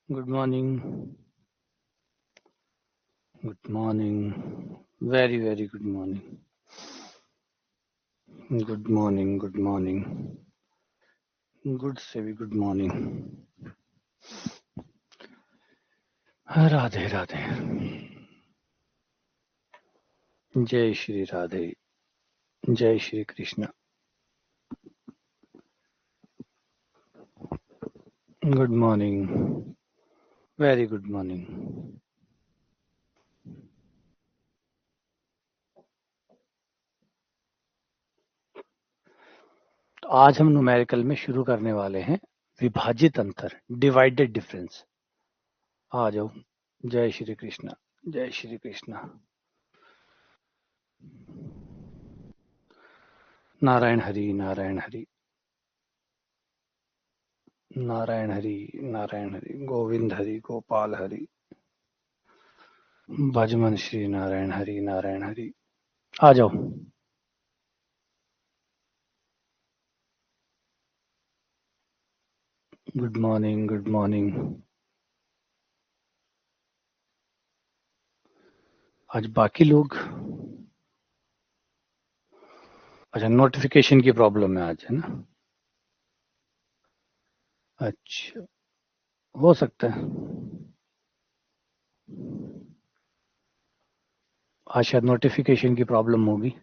Good morning. Good morning. Very, very good morning. Good morning. Good morning. Good Sevi, good morning. Radhe Radhe. जय श्री राधे. जय Shri Krishna. Good morning. Very good morning. तो आज हम numerical में शुरू करने वाले हैं विभाजित अंतर, डिवाइडेड डिफरेंस. आ जाओ. जय श्री कृष्ण. जय श्री कृष्ण. नारायण हरि. नारायण हरि. नारायण हरि. नारायण हरि. गोविंद हरि. गोपाल हरि. भजमन श्री नारायण हरि. नारायण हरि. आ जाओ. Good morning. Good morning. आज बाकी लोग. अच्छा, नोटिफिकेशन की प्रॉब्लम है आज, है ना? अच्छा, हो सकता है. आज शायद नोटिफिकेशन की प्रॉब्लम होगी.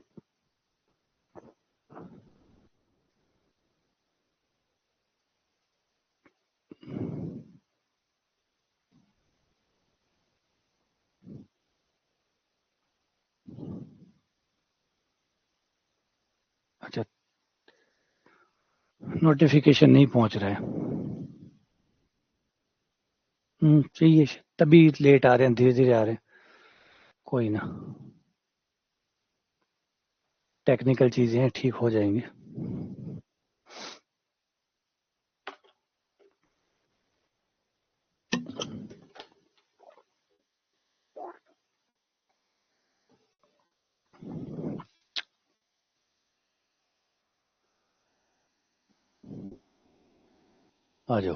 अच्छा, नोटिफिकेशन नहीं पहुंच रहा है. चाहिए, तभी लेट आ रहे हैं, धीरे धीरे आ रहे हैं. कोई ना, टेक्निकल चीजें हैं, ठीक हो जाएंगे. आ जाओ.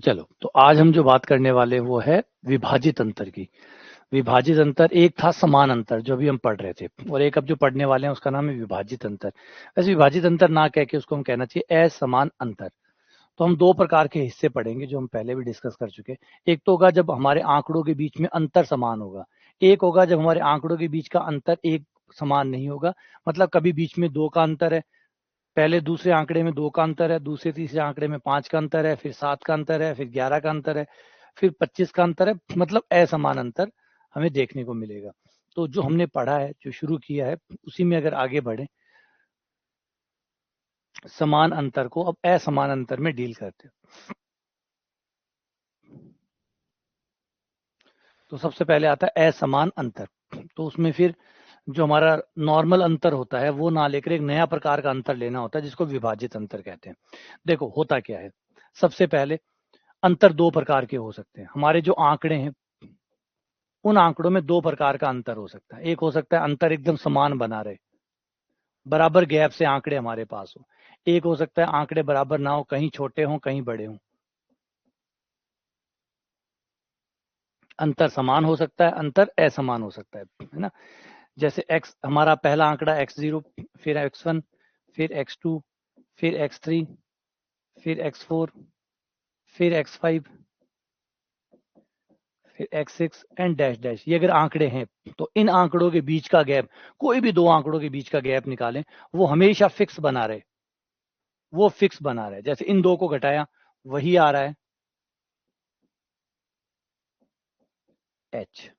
चलो, तो आज हम जो बात करने वाले वो है विभाजित अंतर की. विभाजित अंतर, एक था समान अंतर जो अभी हम पढ़ रहे थे, और एक अब जो पढ़ने वाले हैं उसका नाम है विभाजित अंतर. वैसे विभाजित अंतर ना कह के उसको हम कहना चाहिए असमान अंतर. तो हम दो प्रकार के हिस्से पढ़ेंगे जो हम पहले भी डिस्कस कर चुके. एक तो होगा जब हमारे आंकड़ों के बीच में अंतर समान होगा. एक होगा जब हमारे आंकड़ों के बीच का अंतर एक समान नहीं होगा. मतलब कभी बीच में दो का अंतर है, पहले दूसरे आंकड़े में दो का अंतर है, दूसरे तीसरे आंकड़े में 5 का अंतर है, फिर 7 का अंतर है, फिर 11 का अंतर है, फिर 25 का अंतर है. मतलब असमान अंतर हमें देखने को मिलेगा. तो जो हमने पढ़ा है, जो शुरू किया है, उसी में अगर आगे बढ़े, समान अंतर को अब असमान अंतर में डील करते हैं. तो सबसे पहले आता है असमान अंतर. तो उसमें फिर जो हमारा नॉर्मल अंतर होता है वो ना लेकर एक नया प्रकार का अंतर लेना होता है जिसको विभाजित अंतर कहते हैं. देखो होता क्या है. सबसे पहले अंतर दो प्रकार के हो सकते हैं. हमारे जो आंकड़े हैं, उन आंकड़ों में दो प्रकार का अंतर हो सकता है. एक हो सकता है अंतर एकदम समान बना रहे, बराबर गैप से आंकड़े हमारे पास हो. एक हो सकता है आंकड़े बराबर ना हो, कहीं छोटे हों कहीं बड़े हों. अंतर समान हो सकता है, अंतर असमान हो सकता है ना? जैसे x, हमारा पहला आंकड़ा x0, फिर x1, फिर x2, फिर x3, फिर x4, फिर x5, फिर x6 एंड डैश डैश. ये अगर आंकड़े हैं तो इन आंकड़ों के बीच का गैप, कोई भी दो आंकड़ों के बीच का गैप निकालें, वो हमेशा फिक्स बना रहे. वो फिक्स बना रहे. जैसे इन दो को घटाया, वही आ रहा है h,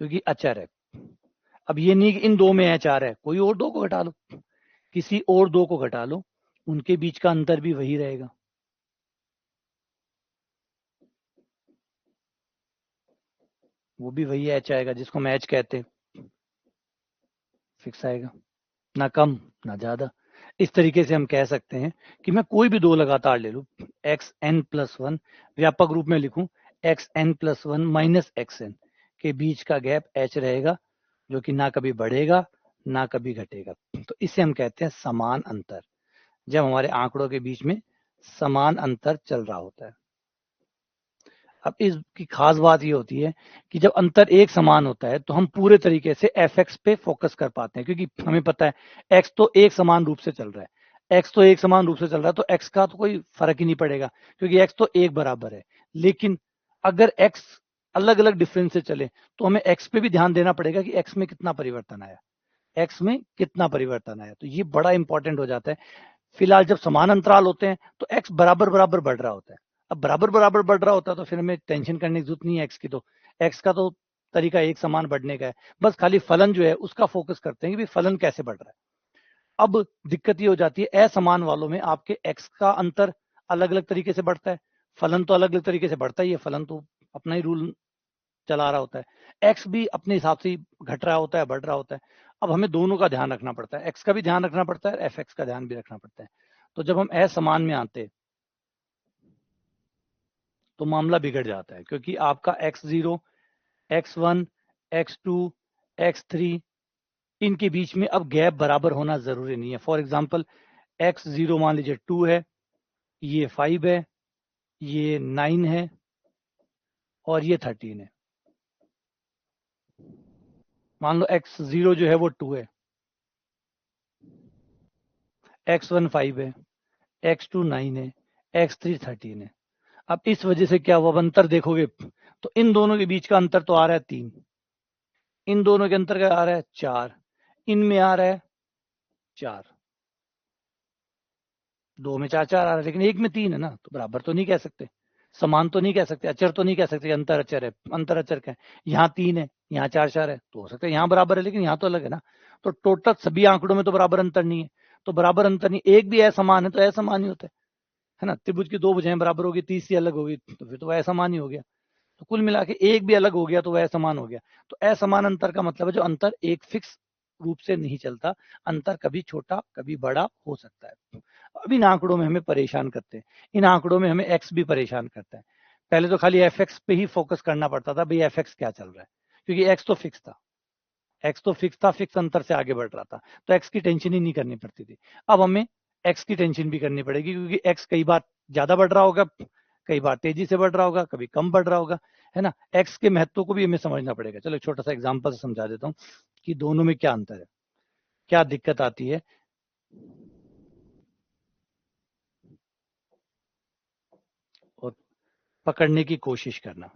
क्योंकि अचर है. अब ये नहीं कि इन दो में h आ रहा है, कोई और दो को घटा लो, किसी और दो को घटा लो, उनके बीच का अंतर भी वही रहेगा. वो भी वही h आएगा, जिसको हम h कहते हैं. फिक्स आएगा, ना कम ना ज्यादा. इस तरीके से हम कह सकते हैं कि मैं कोई भी दो लगातार ले लूं, एक्स एन प्लस वन, व्यापक रूप में लिखूं x n plus one minus x n, के बीच का गैप h रहेगा, जो कि ना कभी बढ़ेगा ना कभी घटेगा. तो इसे हम कहते हैं समान अंतर, जब हमारे आंकड़ों के बीच में समान अंतर चल रहा होता है। अब इसकी खास बात ये होती है कि जब अंतर एक समान होता है तो हम पूरे तरीके से fx पे फोकस कर पाते हैं, क्योंकि हमें पता है x तो एक समान रूप से चल रहा है, x तो एक समान रूप से चल रहा है तो x का तो कोई फर्क ही नहीं पड़ेगा, क्योंकि x तो एक बराबर है। लेकिन अगर x अलग अलग डिफरेंस से चले तो हमें x पे भी ध्यान देना पड़ेगा कि x में कितना परिवर्तन आया, x में कितना परिवर्तन आया। तो ये बड़ा इंपॉर्टेंट हो जाता है। फिलहाल जब समान अंतराल होते हैं तो x बराबर बराबर बढ़ रहा होता है। अब बराबर बराबर बढ़ रहा होता है तो फिर हमें टेंशन करने की जरूरत नहीं है x की। तो x का तो तरीका एक समान बढ़ने का है, बस खाली फलन जो है उसका फोकस करते हैं कि भाई फलन कैसे बढ़ रहा है। अब दिक्कत ये हो जाती है असमान वालों में आपके x का अंतर अलग अलग तरीके से बढ़ता है, फलन तो अलग अलग तरीके से बढ़ता ही है, फलन तो अपना ही रूल चला रहा होता है, x भी अपने हिसाब से घट रहा होता है, बढ़ रहा होता है। अब हमें दोनों का ध्यान रखना पड़ता है, x का भी ध्यान रखना पड़ता है, fx का ध्यान भी रखना पड़ता है। तो जब हम असमान में आते तो मामला बिगड़ जाता है, क्योंकि आपका x0, x1, x2, x3 इनके बीच में अब गैप बराबर होना जरूरी नहीं है। फॉर एग्जाम्पल x0 मान लीजिए 2 है, ये 5 है, ये 9 है और ये 13 है। मान लो x0 जो है वो 2 है, x1 5 है, x2 9 है, x3 13 है। अब इस वजह से क्या हुआ, अंतर देखोगे तो इन दोनों के बीच का अंतर तो आ रहा है 3, इन दोनों के अंतर का आ रहा है 4, इनमें आ रहा है 4, दो में 4 4 आ रहा है, लेकिन एक में 3 है ना, तो बराबर तो नहीं कह सकते, समान तो नहीं कह सकते, अचर तो नहीं कह सकते, अंतर अचर है, अंतर अचर का है। यहाँ 3 है, यहाँ 4 4 है, तो हो सकता है यहाँ बराबर है लेकिन यहाँ तो अलग है ना। तो टोटल सभी आंकड़ों में तो बराबर अंतर नहीं है, तो बराबर अंतर नहीं, एक भी असमान है तो असमान ही होता है ना। त्रिभुज की दो भुजाएं बराबर होगी, तीसरी अलग होगी तो फिर तो वह असमान ही हो गया। तो कुल मिला के एक भी अलग हो गया तो वह असमान हो गया। तो असमान अंतर का मतलब है जो अंतर एक फिक्स रूप से नहीं चलता, अंतर कभी छोटा कभी बड़ा हो सकता है। अब इन आंकड़ों में हमें परेशान करते हैं, इन आंकड़ों में हमें एक्स भी परेशान करता है। पहले तो खाली एफ एक्स पे ही फोकस करना पड़ता था, भाई एफ एक्स क्या चल रहा है, क्योंकि एक्स तो फिक्स था, एक्स तो फिक्स था, फिक्स अंतर से आगे बढ़ रहा था, तो एक्स की टेंशन ही नहीं करनी पड़ती थी। अब हमें एक्स की टेंशन भी करनी पड़ेगी, क्योंकि एक्स कई बार ज्यादा बढ़ रहा होगा, कई बार तेजी से बढ़ रहा होगा, कभी कम बढ़ रहा होगा, है ना। एक्स के महत्व को भी हमें समझना पड़ेगा। चलो एक छोटा सा एग्जांपल से समझा देता हूँ कि दोनों में क्या अंतर है, क्या दिक्कत आती है। और पकड़ने की कोशिश करना।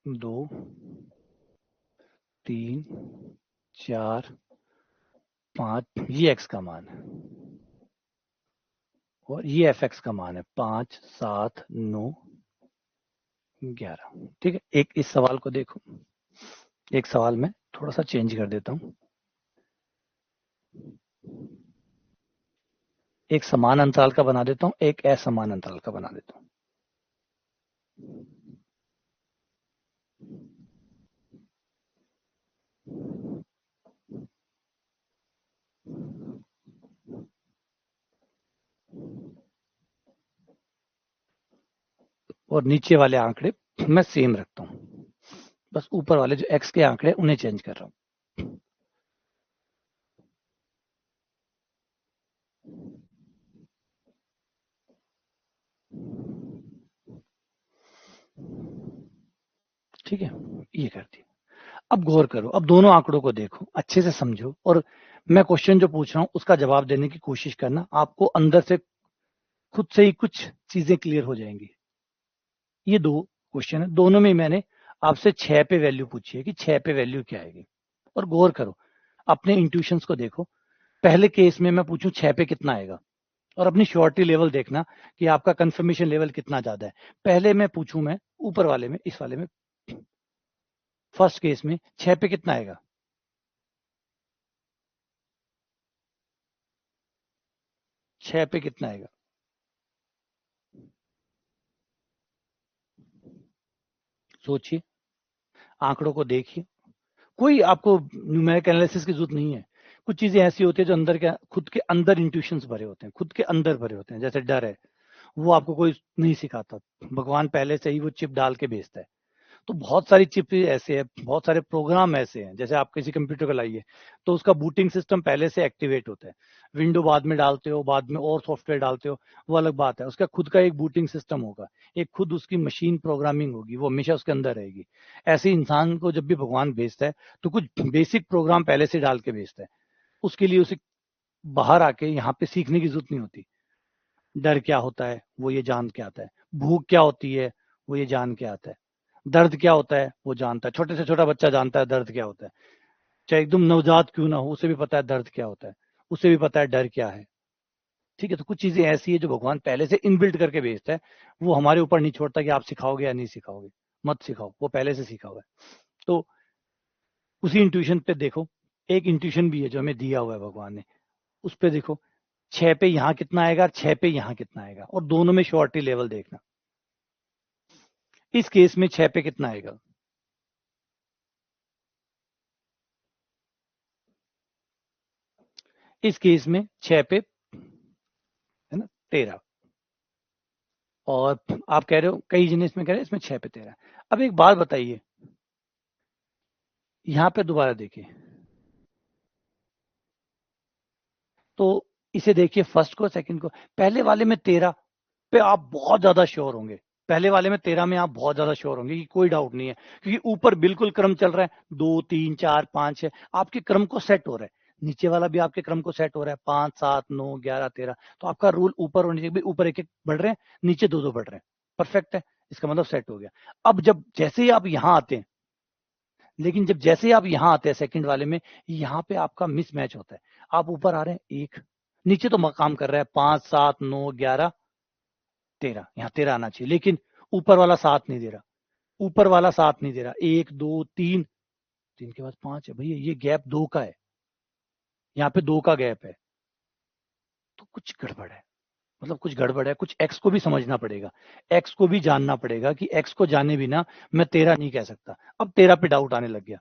2 3 4 5 ये एक्स का मान है और ये एफ एक्स का मान है 5 7 9 11। ठीक है, एक इस सवाल को देखो, एक सवाल में थोड़ा सा चेंज कर देता हूँ। एक समान अंतराल का बना देता हूँ, एक असमान अंतराल का बना देता हूँ। और नीचे वाले आंकड़े मैं सेम रखता हूँ, बस ऊपर वाले जो एक्स के आंकड़े उन्हें चेंज कर रहा हूँ। ठीक है, ये कर दिया। अब गौर करो, अब दोनों आंकड़ों को देखो, अच्छे से समझो, और मैं क्वेश्चन जो पूछ रहा हूँ उसका जवाब देने की कोशिश करना, आपको अंदर से खुद से ही कुछ चीजें क्लियर हो जाएंगी। ये दो क्वेश्चन है, दोनों में मैंने आपसे 6 पे वैल्यू पूछी है कि 6 पे वैल्यू क्या आएगी। और गौर करो, अपने इंट्यूशंस को देखो, पहले केस में मैं पूछूं 6 पे कितना आएगा, और अपनी श्योरिटी लेवल देखना कि आपका कंफर्मेशन लेवल कितना ज्यादा है। पहले मैं पूछूं, मैं ऊपर वाले में, इस वाले में, फर्स्ट केस में 6 पे कितना आएगा, 6 पे कितना आएगा, सोचिए, आंकड़ों को देखिए, कोई आपको न्यूमेरिक एनालिसिस की जरूरत नहीं है। कुछ चीजें ऐसी होती है जो अंदर के, खुद के अंदर इंट्यूशंस भरे होते हैं, खुद के अंदर भरे होते हैं, जैसे डर है, वो आपको कोई नहीं सिखाता, भगवान पहले से ही वो चिप डाल के भेजता है। तो बहुत सारी चिप ऐसे है, बहुत सारे प्रोग्राम ऐसे हैं, जैसे आप किसी कंप्यूटर को लाइए तो उसका बूटिंग सिस्टम पहले से एक्टिवेट होता है, विंडो बाद में डालते हो, बाद में और सॉफ्टवेयर डालते हो, वो अलग बात है। उसका खुद का एक बूटिंग सिस्टम होगा, एक खुद उसकी मशीन प्रोग्रामिंग होगी, वो हमेशा उसके अंदर रहेगी। ऐसे इंसान को जब भी भगवान भेजता है तो कुछ बेसिक प्रोग्राम पहले से डाल के भेजता है, उसके लिए उसे बाहर आके यहाँ पे सीखने की जरूरत नहीं होती। डर क्या होता है वो ये जान के आता है, भूख क्या होती है वो ये जान के आता है, दर्द क्या होता है वो जानता है, छोटे से छोटा बच्चा जानता है दर्द क्या होता है, चाहे एकदम नवजात क्यों ना हो उसे भी पता है दर्द क्या होता है, उसे भी पता है डर क्या है। ठीक है, तो कुछ चीजें ऐसी है जो भगवान पहले से इनबिल्ट करके भेजता है, वो हमारे ऊपर नहीं छोड़ता कि आप सिखाओगे या नहीं सिखाओगे, मत सिखाओ, वो पहले से सीखा हुआ है। तो उसी इंट्यूशन पे देखो, एक इंट्यूशन भी है जो हमें दिया हुआ है भगवान ने, उस पे देखो 6 पे यहाँ कितना आएगा और 6 पे यहाँ कितना आएगा, और दोनों में श्योरिटी लेवल देखना। इस केस में 6 पे कितना आएगा, इस केस में 6 पे है ना 13, और आप कह रहे हो कई जने इसमें कह रहे हैं इसमें 6 पे 13। अब एक बात बताइए, यहाँ पे दोबारा देखिए, तो इसे देखिए फर्स्ट को सेकंड को, पहले वाले में 13 पे आप बहुत ज्यादा श्योर होंगे, पहले वाले में 13 में आप बहुत ज्यादा श्योर होंगे कि कोई डाउट नहीं है, क्योंकि ऊपर बिल्कुल क्रम चल रहा है, 2 3 4 5 है, आपके क्रम को सेट हो रहा है, नीचे वाला भी आपके क्रम को सेट हो रहा है, 5 7 9 11 13, तो आपका रूल ऊपर होने चाहिए, ऊपर एक एक बढ़ रहे हैं, नीचे दो दो बढ़ रहे हैं, परफेक्ट है, इसका मतलब सेट हो गया। अब जब जैसे ही आप यहां आते हैं, लेकिन जब जैसे ही आप यहां आते हैं सेकंड वाले में, यहाँ पे आपका मिसमैच होता है, आप ऊपर आ रहे हैं एक, नीचे तो काम कर रहा है 5 7 9 11 13, यहाँ 13 आना चाहिए, लेकिन ऊपर वाला साथ नहीं दे रहा, ऊपर वाला साथ नहीं दे रहा, 1 2 3, 3 के बाद 5 है भैया, ये गैप 2 का है, यहाँ पे 2 का गैप है, तो कुछ गड़बड़ है, मतलब कुछ गड़बड़ है, कुछ एक्स को भी समझना पड़ेगा, एक्स को भी जानना पड़ेगा कि एक्स को जाने बिना मैं 13 नहीं कह सकता। अब 13 पे डाउट आने लग गया,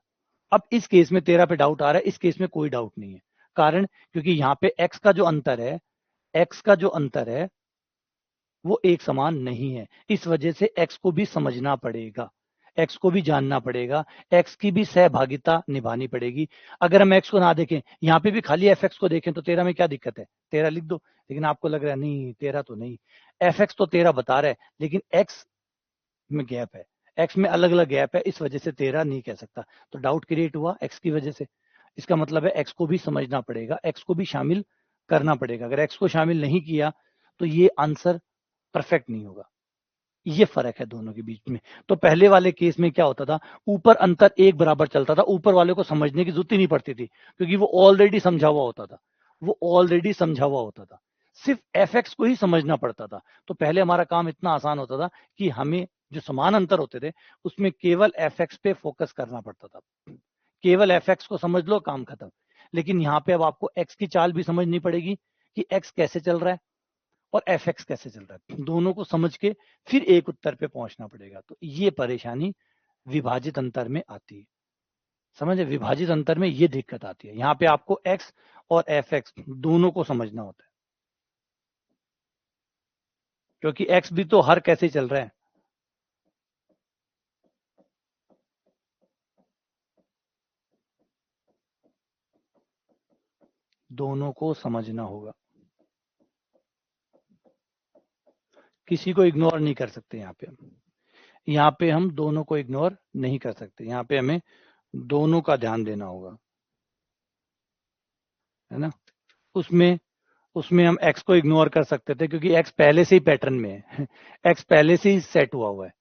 अब इस केस में 13 पे डाउट आ रहा है, इस केस में कोई डाउट नहीं है, कारण क्योंकि यहाँ पे एक्स का जो अंतर है, एक्स का जो अंतर है वो एक समान नहीं है, इस वजह से एक्स को भी समझना पड़ेगा, एक्स को भी जानना पड़ेगा, एक्स की भी सहभागिता निभानी पड़ेगी। अगर हम एक्स को ना देखें, यहाँ पे भी खाली एफ एक्स को देखें तो 13 में क्या दिक्कत है, 13 लिख दो, लेकिन आपको लग रहा है नहीं 13 तो नहीं, एफ एक्स तो 13 बता रहा है, लेकिन एक्स में गैप है, एक्स में अलग अलग गैप है, इस वजह से 13 नहीं कह सकता, तो डाउट क्रिएट हुआ एक्स की वजह से। इसका मतलब है एक्स को भी समझना पड़ेगा, एक्स को भी शामिल करना पड़ेगा, अगर एक्स को शामिल नहीं किया तो ये आंसर परफेक्ट नहीं होगा, ये फर्क है दोनों के बीच में। तो पहले वाले केस में क्या होता था, ऊपर अंतर एक बराबर चलता था, ऊपर वाले को समझने की जरूरत ही नहीं पड़ती थी, क्योंकि वो ऑलरेडी समझा हुआ होता था, वो ऑलरेडी समझा हुआ होता था, सिर्फ एफ एक्स को ही समझना पड़ता था। तो पहले हमारा काम इतना आसान होता था कि हमें जो समान अंतर होते थे उसमें केवल एफ एक्स पे फोकस करना पड़ता था, केवल एफ एक्स को समझ लो काम खत्म। लेकिन यहाँ पे अब आपको एक्स की चाल भी समझनी पड़ेगी कि एक्स कैसे चल रहा है और एफ एक्स कैसे चल रहा है, दोनों को समझ के फिर एक उत्तर पे पहुंचना पड़ेगा, तो ये परेशानी विभाजित अंतर में आती है। समझे, विभाजित अंतर में ये दिक्कत आती है, यहाँ पे आपको एक्स और एफ एक्स दोनों को समझना होता है, क्योंकि एक्स भी तो हर कैसे चल रहा है, दोनों को समझना होगा, किसी को इग्नोर नहीं कर सकते यहाँ पे हम, यहाँ पे हम दोनों को इग्नोर नहीं कर सकते, यहाँ पे हमें दोनों का ध्यान देना होगा, है ना। उसमें उसमें हम एक्स को इग्नोर कर सकते थे क्योंकि एक्स पहले से ही पैटर्न में है एक्स पहले से ही सेट हुआ है,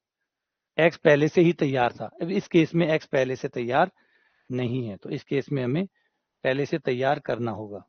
एक्स पहले से ही तैयार था। अब इस केस में एक्स पहले से तैयार नहीं है, तो इस केस में हमें पहले से तैयार करना होगा।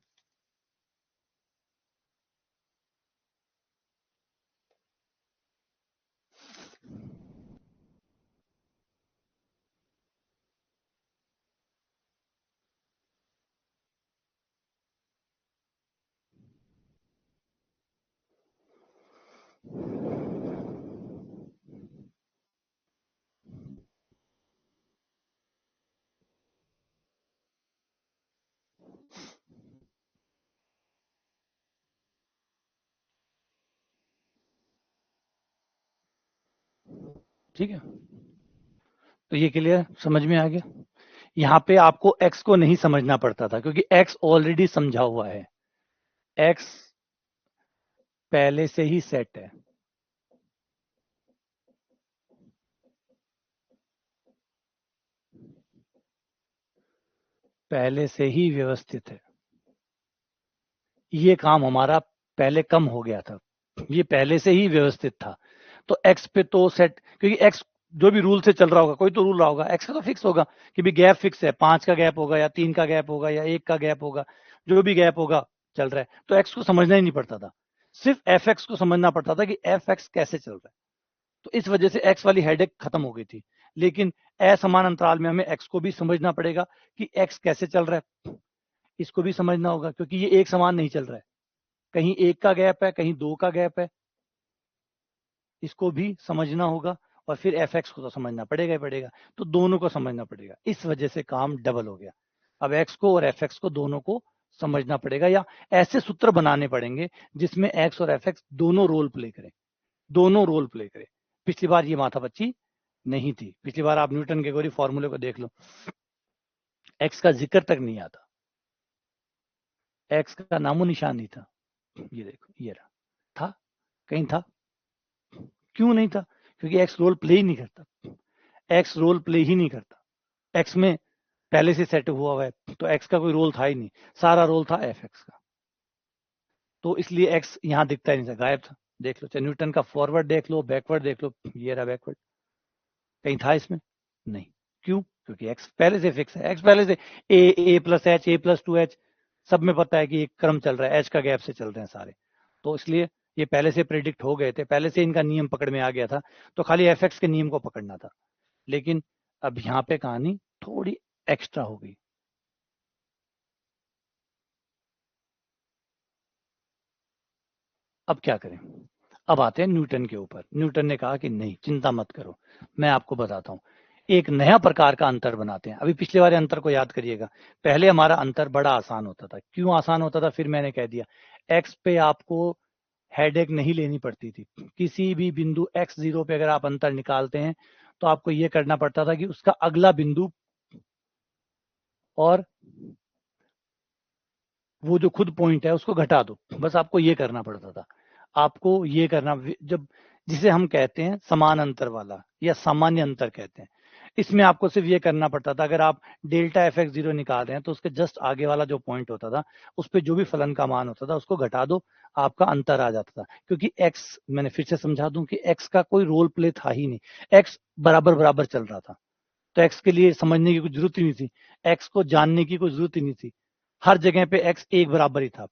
ठीक है, तो ये क्लियर समझ में आ गया। यहाँ पे आपको x को नहीं समझना पड़ता था क्योंकि x ऑलरेडी समझा हुआ है, x पहले से ही सेट है। पहले से ही व्यवस्थित है। ये काम हमारा पहले कम हो गया था, ये पहले से ही व्यवस्थित था। तो x पे तो सेट, क्योंकि x जो भी रूल से चल रहा होगा, कोई तो रूल रहा होगा, x का तो फिक्स होगा कि भी गैप फिक्स है, 5 का गैप होगा या 3 का गैप होगा या 1 का गैप होगा, जो भी गैप होगा चल रहा है। तो x को समझना ही नहीं पड़ता था, सिर्फ fx को समझना पड़ता था कि fx कैसे चल रहा है। तो इस वजह से x वाली हेडेक खत्म हो गई थी। लेकिन असमान अंतराल में हमें x को भी समझना पड़ेगा कि x कैसे चल रहा है, इसको भी समझना होगा क्योंकि ये एक समान नहीं चल रहा है, कहीं 1 का गैप है, कहीं 2 का गैप है, इसको भी समझना होगा। और फिर fx को तो समझना पड़ेगा ही पड़ेगा, तो दोनों को समझना पड़ेगा। इस वजह से काम डबल हो गया। अब x को और fx को दोनों को समझना पड़ेगा, या ऐसे सूत्र बनाने पड़ेंगे जिसमें x और fx दोनों रोल प्ले करें, दोनों रोल प्ले करें। पिछली बार ये माथापच्ची नहीं थी, पिछली बार आप न्यूटन के गोरी फॉर्मूले को देख लो, x का जिक्र तक नहीं आता, x का नामो निशान नहीं था। ये देखो, ये रहा, था कहीं था, क्यों नहीं था? क्योंकि x रोल प्ले ही नहीं करता, x रोल प्ले ही नहीं करता, x में पहले से सेट हुआ है, तो x का कोई रोल था ही नहीं, सारा रोल था fx का। तो इसलिए x यहां दिखता ही नहीं था, गायब था। देख लो, चाहे न्यूटन का फॉरवर्ड देख लो, बैकवर्ड देख लो, ये रहा बैकवर्ड, कहीं था इसमें नहीं। क्यों? क्योंकि x पहले से फिक्स है, x पहले से a plus H, a plus 2h, सब में पता है कि एक क्रम चल रहा है, h का गैप से चल रहे हैं सारे। तो इसलिए ये पहले से प्रेडिक्ट हो गए थे, पहले से इनका नियम पकड़ में आ गया था, तो खाली fx के नियम को पकड़ना था। लेकिन अब यहाँ पे कहानी थोड़ी एक्स्ट्रा हो गई। अब क्या करें? अब आते हैं न्यूटन के ऊपर। न्यूटन ने कहा कि नहीं, चिंता मत करो, मैं आपको बताता हूँ, एक नया प्रकार का अंतर बनाते हैं। अभी पिछले वाले अंतर को याद करिएगा, पहले हमारा अंतर बड़ा आसान होता था। क्यों आसान होता था? फिर मैंने कह दिया, एक्स पे आपको हेडेक नहीं लेनी पड़ती थी। किसी भी बिंदु x0 पे अगर आप अंतर निकालते हैं तो आपको यह करना पड़ता था कि उसका अगला बिंदु और वो जो खुद पॉइंट है उसको घटा दो, बस आपको ये करना पड़ता था। आपको ये करना, जब जिसे हम कहते हैं समान अंतर वाला या सामान्य अंतर कहते हैं, इसमें आपको सिर्फ ये करना पड़ता था, अगर आप डेल्टा एफ एक्स जीरो निकाल रहे हैं तो उसके जस्ट आगे वाला जो पॉइंट होता था उस पर जो भी फलन का मान होता था उसको घटा दो, आपका अंतर आ जाता था। क्योंकि एक्स, मैंने फिर से समझा दूं कि एक्स का कोई रोल प्ले था ही नहीं, एक्स बराबर बराबर चल रहा था, तो एक्स के लिए समझने की कोई जरूरत ही नहीं थी, एक्स को जानने की कोई जरूरत ही नहीं थी। हर जगह पे एक्स एक बराबर ही था,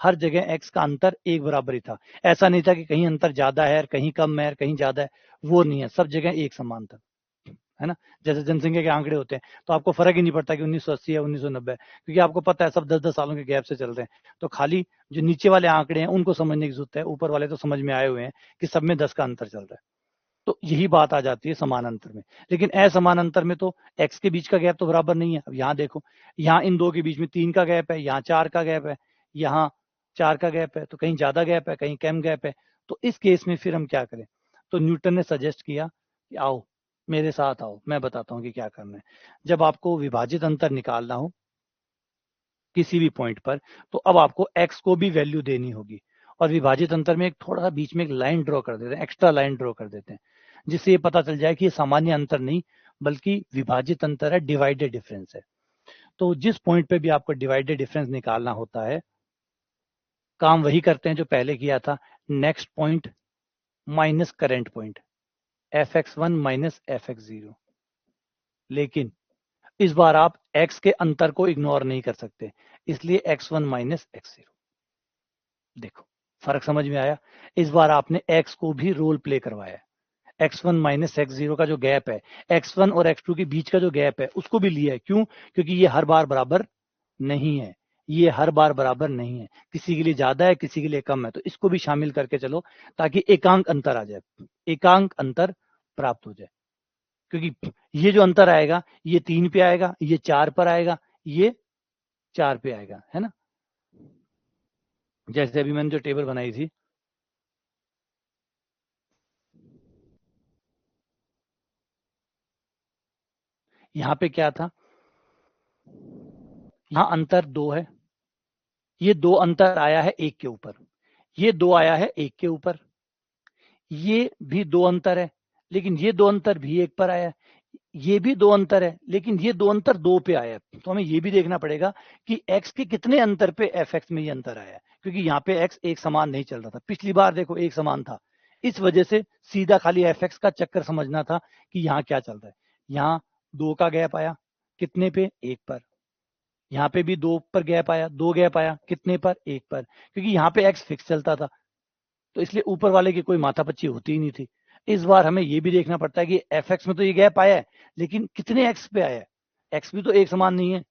हर जगह एक्स का अंतर एक बराबर ही था। ऐसा नहीं था कि कहीं अंतर ज्यादा है, कहीं कम है, कहीं ज्यादा है, वो नहीं है, सब जगह एक समान था, है ना। जैसे जनसंख्या के आंकड़े होते हैं तो आपको फर्क ही नहीं पड़ता कि 1980 है 1990 है, क्योंकि आपको पता है सब 10-10 सालों के गैप से चल रहे हैं। तो खाली जो नीचे वाले आंकड़े हैं उनको समझने की जरूरत है, ऊपर वाले तो समझ में आए हुए हैं कि सब में 10 का अंतर चल रहा है। तो यही बात आ जाती है समान अंतर में। लेकिन असमान अंतर में तो एक्स के बीच का गैप तो बराबर नहीं है। अब यहाँ देखो, यहाँ इन दो के बीच में 3 का गैप है, यहाँ 4 का गैप है, यहाँ 4 का गैप है, तो कहीं ज्यादा गैप है, कहीं कम गैप है। तो इस केस में फिर हम क्या करें? तो न्यूटन ने सजेस्ट किया कि आओ मेरे साथ आओ, मैं बताता हूँ कि क्या करना है। जब आपको विभाजित अंतर निकालना हो किसी भी पॉइंट पर, तो अब आपको एक्स को भी वैल्यू देनी होगी। और विभाजित अंतर में एक थोड़ा सा बीच में एक लाइन ड्रॉ कर देते हैं, एक्स्ट्रा लाइन ड्रॉ कर देते हैं, जिससे ये पता चल जाए कि ये सामान्य अंतर नहीं बल्कि विभाजित अंतर है, डिवाइडेड डिफरेंस है। तो जिस पॉइंट पे भी आपको डिवाइडेड डिफरेंस निकालना होता है, काम वही करते हैं जो पहले किया था, next point minus current point, fx1 minus fx0। लेकिन इस बार आप x के अंतर को इग्नोर नहीं कर सकते, इसलिए x1 माइनस x0। देखो, फर्क समझ में आया? इस बार आपने x को भी रोल प्ले करवाया है, x1 माइनस x0 का जो गैप है, x1 और x2 के बीच का जो गैप है उसको भी लिया है। क्यों? क्योंकि ये हर बार बराबर नहीं है, ये हर बार बराबर नहीं है, किसी के लिए ज्यादा है, किसी के लिए कम है, तो इसको भी शामिल करके चलो ताकि एकांक अंतर आ जाए, एकांक अंतर प्राप्त हो जाए। क्योंकि ये जो अंतर आएगा ये 3 पे आएगा, ये 4 पर आएगा, ये 4 पे आएगा, है ना। जैसे अभी मैंने जो टेबल बनाई थी, यहाँ पे क्या था, यहाँ अंतर 2 है, ये 2 अंतर आया है 1 के ऊपर, ये 2 आया है 1 के ऊपर, ये भी 2 अंतर है, लेकिन ये 2 अंतर भी 1 पर आया है, ये भी 2 अंतर है, लेकिन ये 2 अंतर 2 पे आया है। तो हमें ये भी देखना पड़ेगा कि x के कितने अंतर पे fx में ये अंतर आया है, क्योंकि यहाँ पे x एक समान नहीं चल रहा था, पिछली बार देखो एक समान था, इस वजह से सीधा खाली fx का चक्कर समझना था कि यहाँ क्या चल रहा है। यहाँ 2 का गैप आया, कितने पे, 1 पर, यहाँ पे भी 2 पर गैप आया, 2 गैप आया, कितने पर, 1 पर, क्योंकि यहाँ पे x फिक्स चलता था, तो इसलिए ऊपर वाले की कोई माथापच्ची होती ही नहीं थी। इस बार हमें ये भी देखना पड़ता है कि fx में तो ये गैप आया है, लेकिन कितने x पे आया है, x भी तो एक समान नहीं है,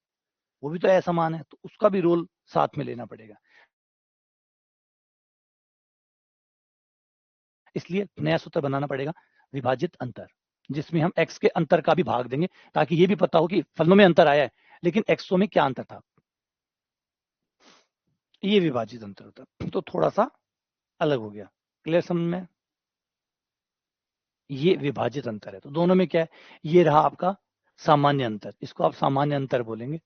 वो भी तो असमान है, तो उसका भी रोल साथ में लेना पड़ेगा। इसलिए नया सूत्र बनाना पड़ेगा, विभाजित अंतर, जिसमें हम x के अंतर का भी भाग देंगे, ताकि ये भी पता हो कि फलनों में अंतर आया है, लेकिन xो में क्या अंतर था। ये विभाजित अंतर होता है, तो थोड़ा सा अलग हो गया, क्लियर समझ में। ये विभाजित अंतर है, तो दोनों में क्या है, ये रहा आपका सामान्य अंतर, इसको आप सामान्य अंतर बोलेंगे।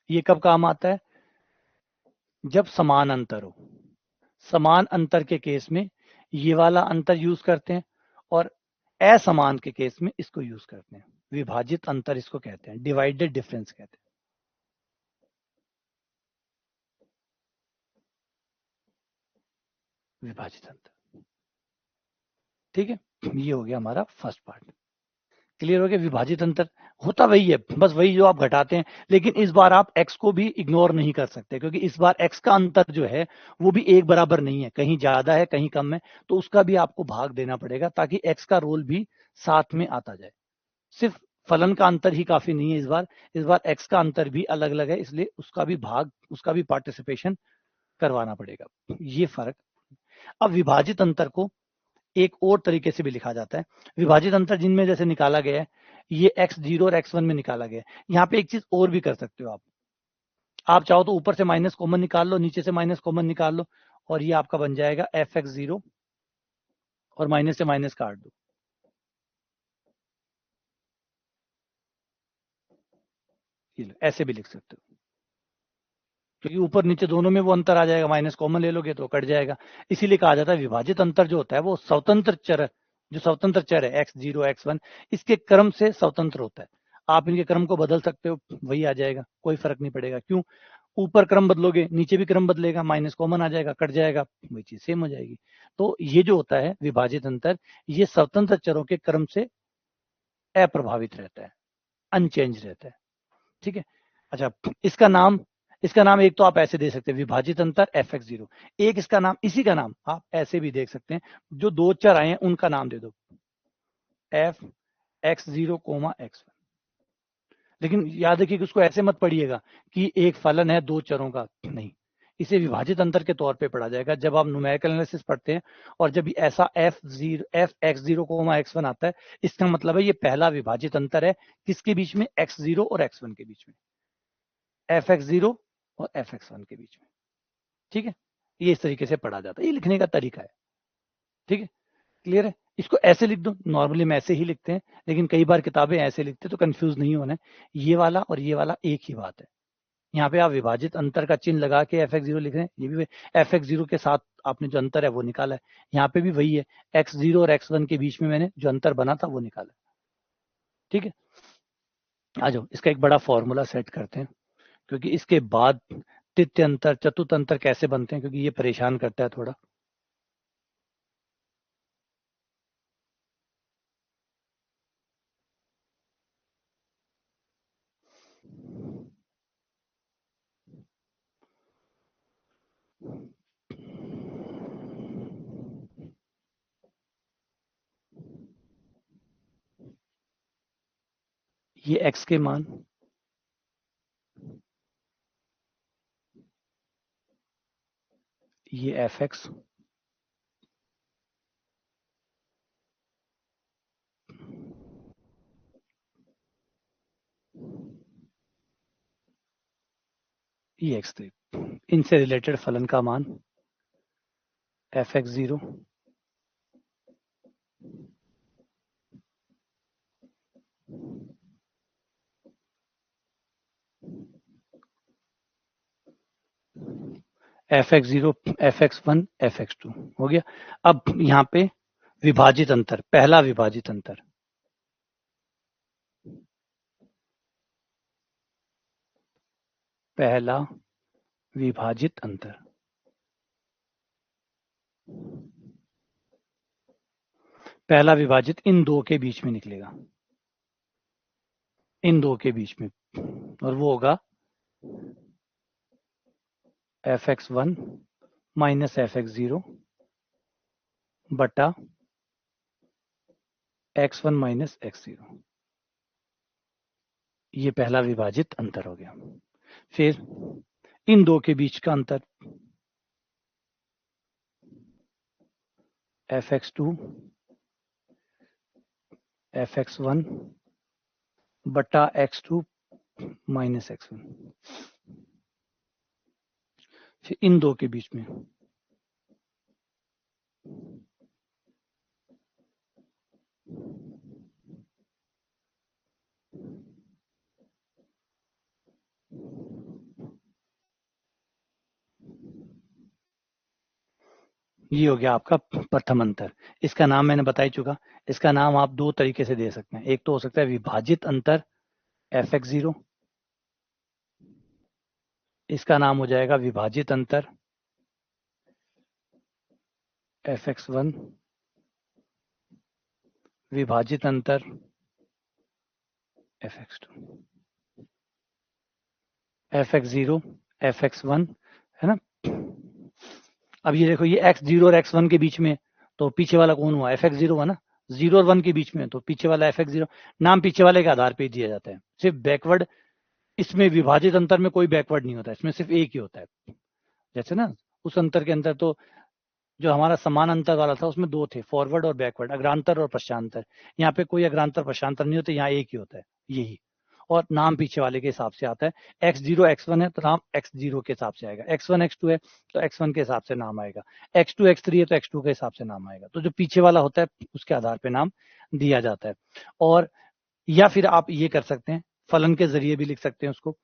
ये कब काम आता है, जब समान अंतर हो, समान अंतर के केस में ये वाला अंतर यूज करते हैं, और असमान के केस में इसको यूज करते हैं। विभाजित अंतर इसको कहते हैं, डिवाइडेड डिफरेंस कहते हैं, विभाजित अंतर। ठीक है, ये हो गया हमारा फर्स्ट पार्ट, क्लियर हो गया। विभाजित अंतर होता वही है, बस वही जो आप घटाते हैं, लेकिन इस बार आप x को भी इग्नोर नहीं कर सकते, क्योंकि इस बार x का अंतर जो है वो भी एक बराबर नहीं है, कहीं ज्यादा है कहीं कम है, तो उसका भी आपको भाग देना पड़ेगा, ताकि x का रोल भी साथ में आता जाए। सिर्फ फलन का अंतर ही काफी नहीं है, इस बार x का अंतर भी अलग अलग है, इसलिए उसका भी भाग, उसका भी पार्टिसिपेशन करवाना पड़ेगा, ये फर्क। अब विभाजित अंतर को एक और तरीके से भी लिखा जाता है, विभाजित अंतर जिनमें जैसे निकाला गया है, ये x0 और x1 में निकाला गया है। यहाँ पे एक चीज और भी कर सकते हो आप चाहो तो ऊपर से माइनस कॉमन निकाल लो, नीचे से माइनस कॉमन निकाल लो, और ये आपका बन जाएगा fx0, और माइनस से माइनस काट दो, ये लो, ऐसे भी लिख सकते हो, क्योंकि ऊपर नीचे दोनों में वो अंतर आ जाएगा, माइनस कॉमन ले लोगे तो कट जाएगा। इसीलिए कहा जाता है विभाजित अंतर जो होता है वो स्वतंत्र चर, जो स्वतंत्र चर है x0 x1, इसके क्रम से स्वतंत्र होता है। आप इनके क्रम को बदल सकते हो, वही आ जाएगा, कोई फर्क नहीं पड़ेगा। क्यों, ऊपर क्रम बदलोगे नीचे भी क्रम बदलेगा, माइनस कॉमन आ जाएगा, कट जाएगा, वही चीज सेम हो जाएगी। तो ये जो होता है विभाजित अंतर, ये स्वतंत्र चरों के क्रम से अप्रभावित रहता है, अनचेंज रहता है। ठीक है, अच्छा, इसका नाम एक तो आप ऐसे दे सकते हैं, विभाजित अंतर fx0। एक इसका नाम, इसी का नाम आप ऐसे भी देख सकते हैं, जो दो चर आए हैं उनका नाम दे दो, f x0 x1। लेकिन याद रखिए कि उसको ऐसे मत पढ़िएगा कि एक फलन है दो चरों का, नहीं, इसे विभाजित अंतर के तौर पे पढ़ा जाएगा जब आप न्यूमेरिकल एनालिसिस पढ़ते हैं। और जब ऐसा f(x0, x1) आता है, इसका मतलब है ये पहला विभाजित अंतर है, किसके बीच में, x0 और x1 के बीच में, fx0 और fx1 के बीच में। ठीक है, ये इस तरीके से पढ़ा जाता है, ये लिखने का तरीका है। ठीक है, क्लियर है। इसको ऐसे लिख दो, नॉर्मली हम ऐसे ही लिखते हैं, लेकिन कई बार किताबें ऐसे लिखते हैं, तो कंफ्यूज नहीं होना है, ये वाला और ये वाला एक ही बात है। यहाँ पे आप विभाजित अंतर का चिन्ह लगा के fx0 लिख रहे हैं, ये भी fx0 के साथ आपने जो अंतर है वो निकाला है, यहाँ पे भी वही है, x0 और x1 के बीच में मैंने जो अंतर बना था वो निकाला। ठीक है, आ जाओ, इसका एक बड़ा फॉर्मूला सेट करते हैं, क्योंकि इसके बाद तृतीय अंतर, चतुर्थ अंतर कैसे बनते हैं, क्योंकि ये परेशान करता है थोड़ा। ये x के मान, ये fx, ये x3, इनसे रिलेटेड फलन का मान fx0 fx0, fx1, fx2 हो गया। अब यहाँ पे विभाजित अंतर, पहला विभाजित अंतर, पहला विभाजित अंतर, पहला विभाजित इन दो के बीच में निकलेगा, इन दो के बीच में, और वो होगा fx1 माइनस fx0 बटा x1 माइनस x0। ये पहला विभाजित अंतर हो गया। फिर इन दो के बीच का अंतर fx2 fx1 बटा x2 माइनस x1। फिर इन दो के बीच में ये हो गया आपका प्रथम अंतर। इसका नाम मैंने बता ही चुका। इसका नाम आप दो तरीके से दे सकते हैं। एक तो हो सकता है विभाजित अंतर fx0, इसका नाम हो जाएगा विभाजित अंतर fx1, विभाजित अंतर fx2, fx0 fx1, है ना। अब ये देखो, ये x0 और x1 के बीच में, तो पीछे वाला कौन हुआ, fx0 हुआ ना। 0 और 1 के बीच में, तो पीछे वाला fx0। नाम पीछे वाले के आधार पे दिया जाता है। सिर्फ बैकवर्ड, इसमें विभाजित अंतर में कोई बैकवर्ड नहीं होता, इसमें सिर्फ एक ही होता है। जैसे ना उस अंतर के अंदर तो जो हमारा समान अंतर वाला था उसमें दो थे, फॉरवर्ड और बैकवर्ड, अग्रांतर और पश्चांतर। यहाँ पे कोई अग्रांतर पश्चांतर नहीं होता, यहाँ एक ही होता है, यही। और नाम पीछे वाले के हिसाब से आता है। x0 x1 है तो नाम x0 के हिसाब से आएगा, x1 x2 है तो x1 के हिसाब से नाम आएगा, x2 x3 है तो x2 के हिसाब से नाम आएगा। तो जो पीछे वाला होता है उसके आधार पे नाम दिया जाता है। और या फिर आप ये कर सकते हैं, फलन के जरिए भी लिख सकते हैं उसको।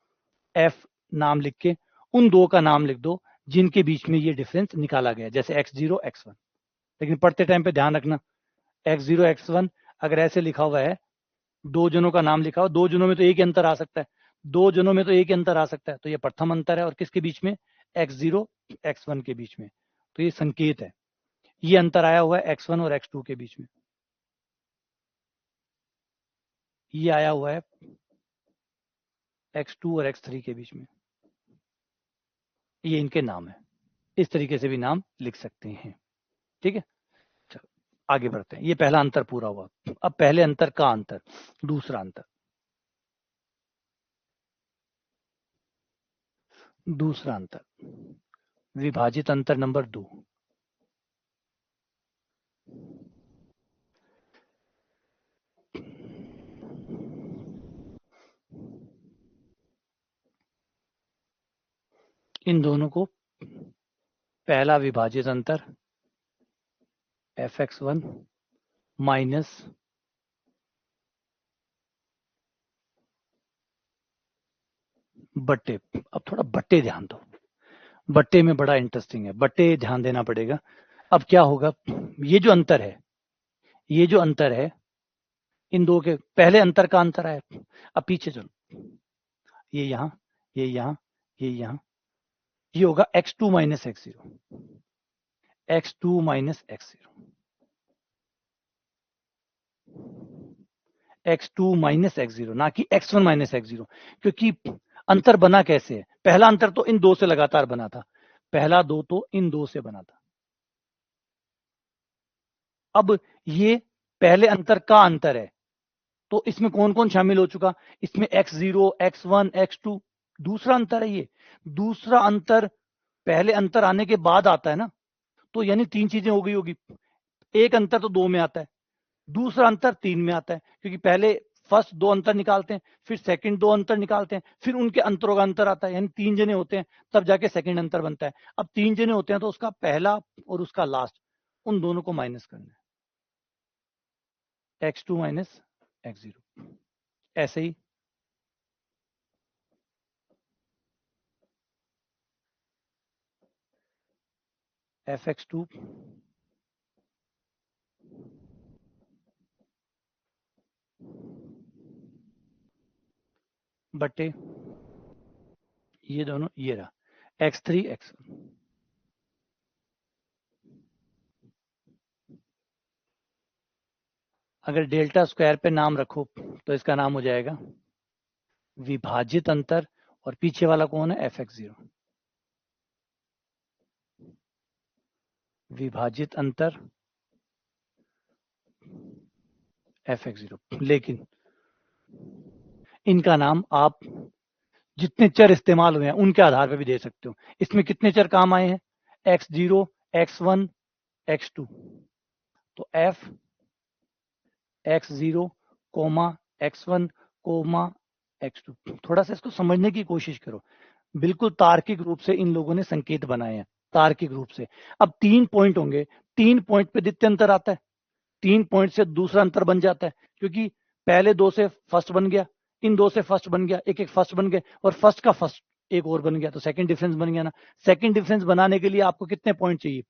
f नाम लिख के उन दो का नाम लिख दो जिनके बीच में ये डिफरेंस निकाला गया, जैसे x0 x1। लेकिन पढ़ते टाइम पे ध्यान रखना, x0 x1 अगर ऐसे लिखा हुआ है, दो जनों का नाम लिखा हुआ, दो जनों में तो एक ही अंतर आ सकता है, दो जनों में तो एक ही अंतर आ सकता है, तो ये प्रथम अंतर है। और किसके बीच में, x0 x1 के बीच में। तो ये संकेत है, ये अंतर आया हुआ है x1 और x2 के बीच में, ये आया हुआ है x2 और x3 के बीच में। ये इनके नाम है, इस तरीके से भी नाम लिख सकते हैं। ठीक है, चलो आगे बढ़ते हैं। ये पहला अंतर पूरा हुआ। अब पहले अंतर का अंतर, दूसरा अंतर, दूसरा अंतर, विभाजित अंतर नंबर 2। इन दोनों को पहला विभाजित अंतर fx1 माइनस बट्टे। अब थोड़ा बट्टे ध्यान दो, बट्टे में बड़ा इंटरेस्टिंग है, बट्टे ध्यान देना पड़ेगा। अब क्या होगा, ये जो अंतर है, ये जो अंतर है, इन दो के पहले अंतर का अंतर है। अब पीछे चलो, ये यहाँ, ये यहाँ, ये यहाँ, ये होगा x2 minus x0, x2 minus x0, x2 minus x0, ना कि x1 माइनस x0। क्योंकि अंतर बना कैसे है, पहला अंतर तो इन दो से लगातार बना था, पहला दो तो इन दो से बना था। अब ये पहले अंतर का अंतर है, तो इसमें कौन कौन शामिल हो चुका, इसमें x0 x1 x2, दूसरा अंतर है ये। दूसरा अंतर पहले अंतर आने के बाद आता है ना, तो यानी तीन चीजें हो गई होगी। एक अंतर तो दो में आता है, दूसरा अंतर तीन में आता है, क्योंकि पहले फर्स्ट दो अंतर निकालते हैं, फिर सेकंड दो अंतर निकालते हैं, फिर उनके अंतरों का अंतर आता है, यानी तीन जने होते हैं तब जाके सेकंड अंतर बनता है। अब तीन जने होते हैं तो उसका पहला और उसका लास्ट, उन दोनों को माइनस करना है, x2 माइनस x0। ऐसे ही fx2 बटे ये दोनों, ये रहा x3 x1। अगर डेल्टा स्क्वायर पे नाम रखो तो इसका नाम हो जाएगा विभाजित अंतर, और पीछे वाला कौन है, fx0। विभाजित अंतर fx0। लेकिन इनका नाम आप जितने चर इस्तेमाल हुए हैं उनके आधार पर भी दे सकते हो। इसमें कितने चर काम आए हैं, x0 x1 x2, तो f x0 coma x1 coma x2। थोड़ा सा इसको समझने की कोशिश करो, बिल्कुल तार्किक रूप से इन लोगों ने संकेत बनाए हैं, तार्किक रूप से। अब 3 पॉइंट होंगे, 3 पॉइंट पे द्वितीय अंतर आता है, 3 पॉइंट से दूसरा अंतर बन जाता है, क्योंकि पहले 2 से फर्स्ट बन गया, इन 2 से फर्स्ट बन गया, एक एक फर्स्ट बन गए, और फर्स्ट का फर्स्ट एक और बन गया, तो सेकंड डिफरेंस बन गया ना। सेकंड डिफरेंस बनाने के लिए आपको कितने पॉइंट चाहिए,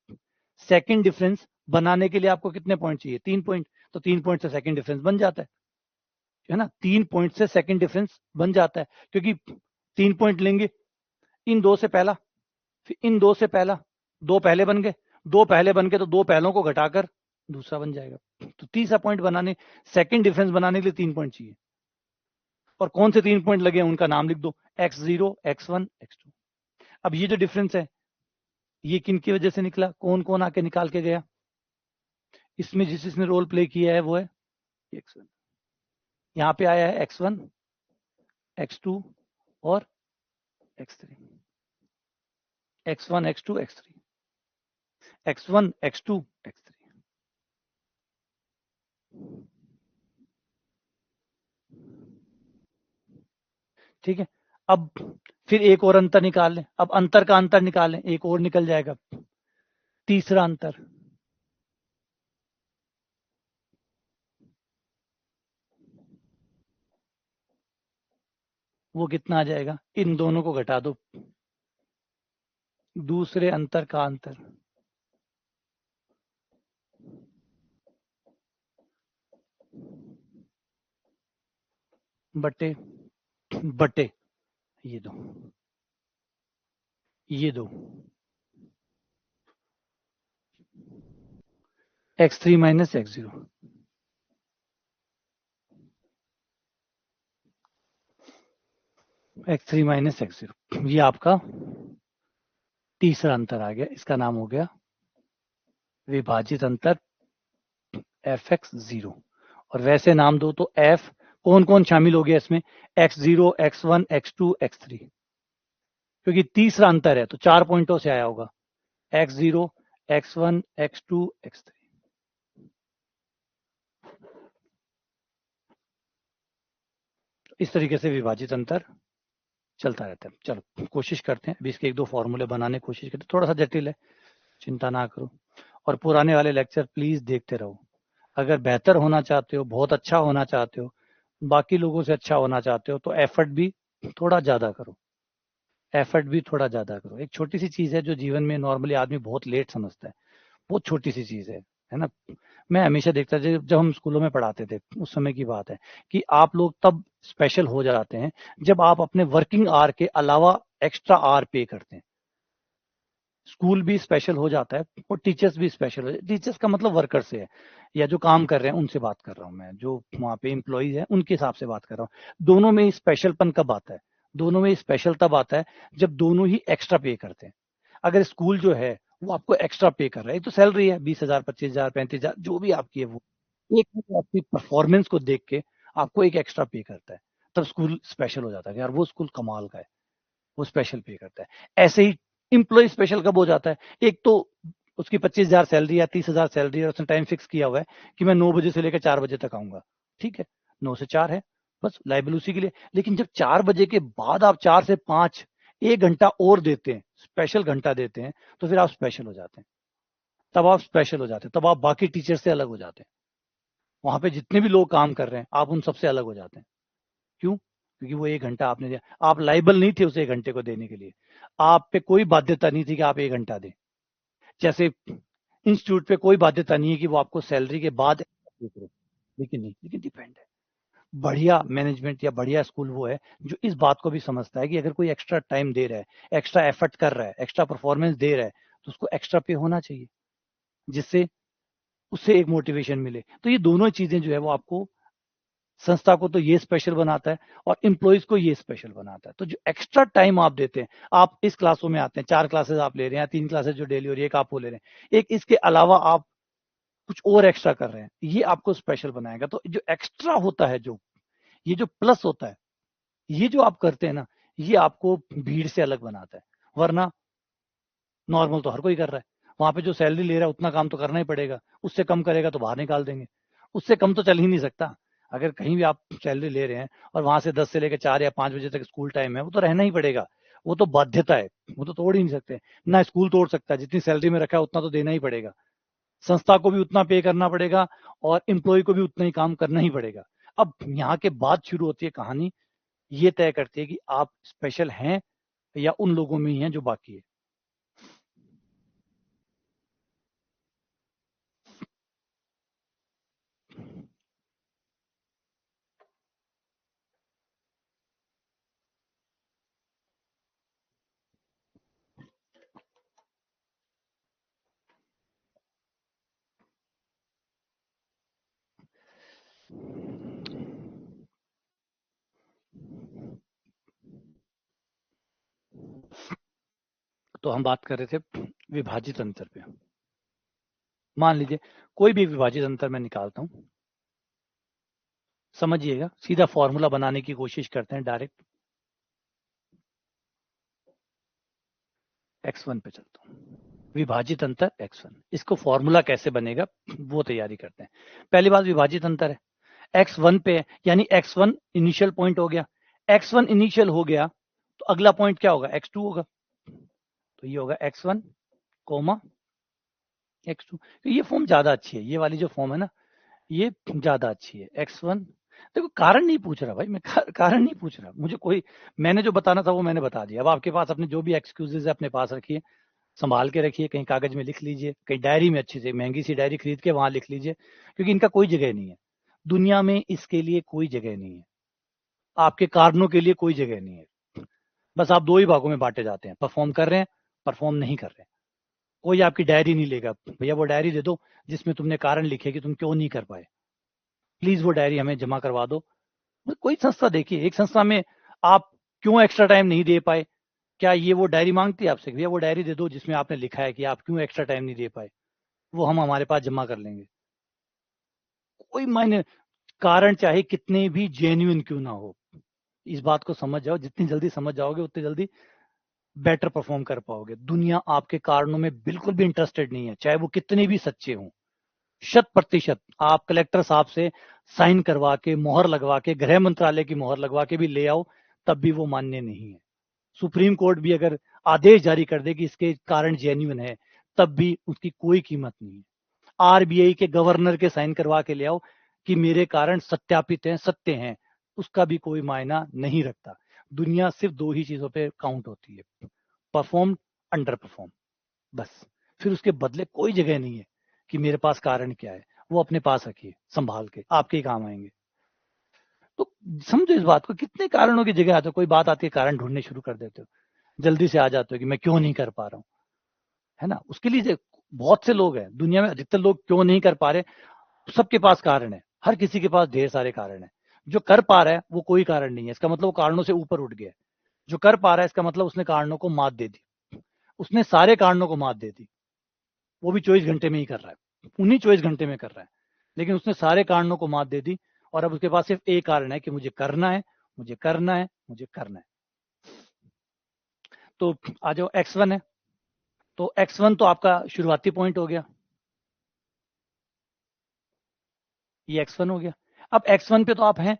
सेकंड डिफरेंस बनाने के लिए आपको कितने पॉइंट चाहिए, 3 पॉइंट। तो 3 पॉइंट से सेकंड डिफरेंस बन जाता है ना, 3 पॉइंट से सेकंड डिफरेंस बन जाता है, क्योंकि 3 पॉइंट लेंगे, इन 2 से पहला, फिर इन 2 से पहला, 2 पहले बन गए, 2 पहले बन गए तो 2 पहलों को घटाकर दूसरा बन जाएगा। तो तीसरा पॉइंट बनाने, सेकंड डिफरेंस बनाने के लिए 3 पॉइंट चाहिए, और कौन से 3 पॉइंट लगे हैं उनका नाम लिख दो, x0 x1 x2। अब ये जो डिफरेंस है ये किन की वजह से निकला, कौन कौन आके निकाल के गया, इसमें जिसने रोल प्ले किया है वो है x1, यहाँ पे आया है x1 x2 और x3, x1 x2 x3, x1 x2 x3। ठीक है, अब फिर एक और अंतर निकाल लें, अब अंतर का अंतर निकाल लें, एक और निकल जाएगा, तीसरा अंतर, वो कितना आ जाएगा, इन दोनों को घटा दो, दूसरे अंतर का अंतर, बटे बटे ये दो, ये दो, x3 minus x0, x3 minus x0, ये आपका तीसरा अंतर आ गया, इसका नाम हो गया विभाजित अंतर fx0। और वैसे नाम दो तो f कौन कौन शामिल हो गया इसमें, x0 x1 x2 x3, क्योंकि तीसरा अंतर है तो 4 पॉइंटों से आया होगा, x0 x1 x2 x3। इस तरीके से विभाजित अंतर चलता रहता है। चलो कोशिश करते हैं, अभी इसके 1-2 फॉर्मूले बनाने की कोशिश करते हैं, थोड़ा सा जटिल है, चिंता ना करो, और पुराने वाले लेक्चर प्लीज देखते रहो। अगर बेहतर होना चाहते हो, बहुत अच्छा होना चाहते हो, बाकी लोगों से अच्छा होना चाहते हो, तो एफर्ट भी थोड़ा ज्यादा करो, एफर्ट भी थोड़ा ज्यादा करो। एक छोटी सी चीज है जो जीवन में नॉर्मली आदमी बहुत लेट समझता है, बहुत छोटी सी चीज है ना। मैं हमेशा देखता था जब हम स्कूलों में पढ़ाते थे, उस समय की बात है, कि आप लोग तब स्पेशल हो जाते हैं जब आप अपने वर्किंग आवर के अलावा एक्स्ट्रा आवर पे करते हैं। स्कूल भी स्पेशल हो जाता है और टीचर्स भी स्पेशल हो जाते हैं। टीचर्स का मतलब वर्कर से है, या जो काम कर रहे हैं उनसे बात कर रहा हूं मैं, जो वहाँ पे एम्प्लॉइज हैं उनके हिसाब से बात कर रहा हूँ। दोनों में स्पेशलपन कब आता है, दोनों में स्पेशल तब आता है जब दोनों ही एक्स्ट्रा पे करते हैं। अगर स्कूल जो है वो आपको एक्स्ट्रा पे कर रहा है, तो सैलरी है 20,000 25,000 35,000 जो भी आपकी है, वो एक आपकी परफॉर्मेंस को देख के आपको एक एक्स्ट्रा पे करता है, तब स्कूल स्पेशल हो जाता है, यार वो स्कूल कमाल का है, वो स्पेशल पे करता है। ऐसे ही इंप्लॉय स्पेशल कब हो जाता है, एक तो उसकी 25,000 सैलरी या 30,000 सैलरी है, उसने टाइम फिक्स किया हुआ है कि मैं 9 बजे से लेकर 4 बजे तक आऊंगा, ठीक है, 9 से 4 है, बस लाइबल उसी के लिए। लेकिन जब 4 बजे के बाद आप 4 से 5 1 घंटा और देते हैं, स्पेशल घंटा देते हैं, तो फिर आप स्पेशल हो जाते हैं, तब आप स्पेशल हो जाते हैं, तब आप बाकी टीचर से अलग हो जाते हैं। वहां पे जितने भी लोग काम कर रहे हैं आप उन सबसे अलग हो जाते हैं। क्यों, क्योंकि वो 1 घंटा आपने दिया, आप लाइबल नहीं थे उस 1 घंटे को देने के लिए, आप पे कोई बाध्यता नहीं थी कि आप 1 घंटा दें। जैसे इंस्टीट्यूट पे कोई बाध्यता नहीं है कि वो आपको सैलरी के बाद पे करे, लेकिन डिपेंड है। बढ़िया मैनेजमेंट या बढ़िया स्कूल वो है जो इस बात को भी समझता है कि अगर कोई एक्स्ट्रा टाइम दे रहा है, एक्स्ट्रा एफर्ट कर रहा है, एक्स्ट्रा परफॉर्मेंस दे रहा है, तो उसको एक्स्ट्रा पे होना चाहिए, जिससे उससे एक मोटिवेशन मिले। तो ये दोनों चीजें जो है वो आपको, संस्था को तो ये स्पेशल बनाता है और एम्प्लॉइज को ये स्पेशल बनाता है। तो जो एक्स्ट्रा टाइम आप देते हैं, आप इस क्लासों में आते हैं, 4 क्लासेस आप ले रहे हैं, 3 क्लासेस जो डेली हो रही है, एक आप वो ले रहे हैं, एक इसके अलावा आप कुछ और एक्स्ट्रा कर रहे हैं, ये आपको स्पेशल बनाएगा। तो जो एक्स्ट्रा होता है, जो ये जो प्लस होता है, ये जो आप करते हैं ना, ये आपको भीड़ से अलग बनाता है। वरना नॉर्मल तो हर कोई कर रहा है, वहां पे जो सैलरी ले रहा है उतना काम तो करना ही पड़ेगा, उससे कम करेगा तो बाहर निकाल देंगे, उससे कम तो चल ही नहीं सकता। अगर कहीं भी आप सैलरी ले रहे हैं और वहां से 10 से लेकर 4 या 5 बजे तक स्कूल टाइम है, वो तो रहना ही पड़ेगा, वो तो बाध्यता है, वो तो तोड़ ही नहीं सकते ना। स्कूल तोड़ सकता है, जितनी सैलरी में रखा है उतना तो देना ही पड़ेगा, संस्था को भी उतना पे करना पड़ेगा और एम्प्लॉय को भी उतना ही काम करना ही पड़ेगा। अब यहाँ के बाद शुरू होती है कहानी, ये तय करती है कि आप स्पेशल हैं या उन लोगों में ही हैं जो बाकी है। तो हम बात कर रहे थे विभाजित अंतर पे। मान लीजिए कोई भी विभाजित अंतर मैं निकालता हूं, समझिएगा, सीधा फॉर्मूला बनाने की कोशिश करते हैं डायरेक्ट। x1 पे चलता हूं, विभाजित अंतर x1, इसको फॉर्मूला कैसे बनेगा वो तैयारी करते हैं। पहली बात, विभाजित अंतर है, x1 पे है, यानी x1 इनिशियल पॉइंट हो गया, x1 इनिशियल हो गया तो अगला पॉइंट क्या होगा, x2 होगा। तो ये होगा x1 कोमा x2। तो ये फॉर्म ज्यादा अच्छी है, ये वाली जो फॉर्म है ना, ये ज्यादा अच्छी है। x1, देखो कारण नहीं पूछ रहा भाई मैं, कारण नहीं पूछ रहा मुझे कोई, मैंने जो बताना था वो मैंने बता दिया। अब आपके पास अपने जो भी एक्सक्यूजेज है अपने पास रखिए, संभाल के रखिए, कहीं कागज में लिख लीजिए, कहीं डायरी में अच्छी से महंगी सी डायरी खरीद के वहां लिख लीजिए, क्योंकि इनका कोई जगह नहीं है दुनिया में, इसके लिए कोई जगह नहीं है, आपके कारणों के लिए कोई जगह नहीं है। बस आप दो ही भागों में बांटे जाते हैं, परफॉर्म कर रहे हैं, परफॉर्म नहीं कर रहे हैं। कोई आपकी डायरी नहीं लेगा, भैया वो डायरी दे दो जिसमें तुमने कारण लिखे कि तुम क्यों नहीं कर पाए, प्लीज वो डायरी हमें जमा करवा दो। कोई संस्था देखिए, एक संस्था में आप क्यों एक्स्ट्रा टाइम नहीं दे पाए, क्या ये वो डायरी मांगती है आपसे, भैया वो डायरी दे दो जिसमें आपने लिखा है कि आप क्यों एक्स्ट्रा टाइम नहीं दे पाए, वो हम हमारे पास जमा कर लेंगे। कोई मायने, कारण चाहे कितने भी जेन्युइन क्यों ना हो, इस बात को समझ जाओ, जितनी जल्दी समझ जाओगे उतनी जल्दी बेटर परफॉर्म कर पाओगे। दुनिया आपके कारणों में बिल्कुल भी इंटरेस्टेड नहीं है, चाहे वो कितने भी सच्चे हों। 100% आप कलेक्टर साहब से साइन करवा के, मोहर लगवा के, गृह मंत्रालय की मोहर लगवा के भी ले आओ, तब भी वो मान्य नहीं है। सुप्रीम कोर्ट भी अगर आदेश जारी कर दे कि इसके कारण जेन्युइन है, तब भी उसकी कोई कीमत नहीं है। आरबीआई के गवर्नर के साइन करवा के ले आओ कि मेरे कारण सत्यापित हैं, सत्य हैं, उसका भी कोई मायना नहीं रखता। दुनिया सिर्फ दो ही चीजों पे काउंट होती है, परफॉर्म, अंडर परफॉर्म, बस। फिर उसके बदले कोई जगह नहीं है कि मेरे पास कारण क्या है, वो अपने पास रखिए संभाल के, आपके ही काम आएंगे। तो समझो इस बात को, कितने कारणों की जगह आते हो, कोई बात आती है कारण ढूंढने शुरू कर देते हो, जल्दी से आ जाते हो कि मैं क्यों नहीं कर पा रहा हूँ, है ना। उसके लिए बहुत से लोग हैं दुनिया में, अधिकतर लोग क्यों नहीं कर पा रहे, सबके पास कारण है, हर किसी के पास ढेर सारे कारण है। जो कर पा रहा है वो कोई कारण नहीं है, इसका मतलब वो कारणों से ऊपर उठ गया। जो कर पा रहा है इसका मतलब उसने कारणों को मात दे दी, उसने सारे कारणों को मात दे दी, वो भी 24 घंटे में ही कर रहा है, उन्हीं 24 घंटे में कर रहा है, लेकिन उसने सारे कारणों को मात दे दी। और अब उसके पास सिर्फ एक कारण है कि मुझे करना है, मुझे करना है, मुझे करना है। तो आ जाओ, x1 है, तो x1 तो आपका शुरुआती पॉइंट हो गया, ये x1 हो गया। अब x1 पे तो आप हैं,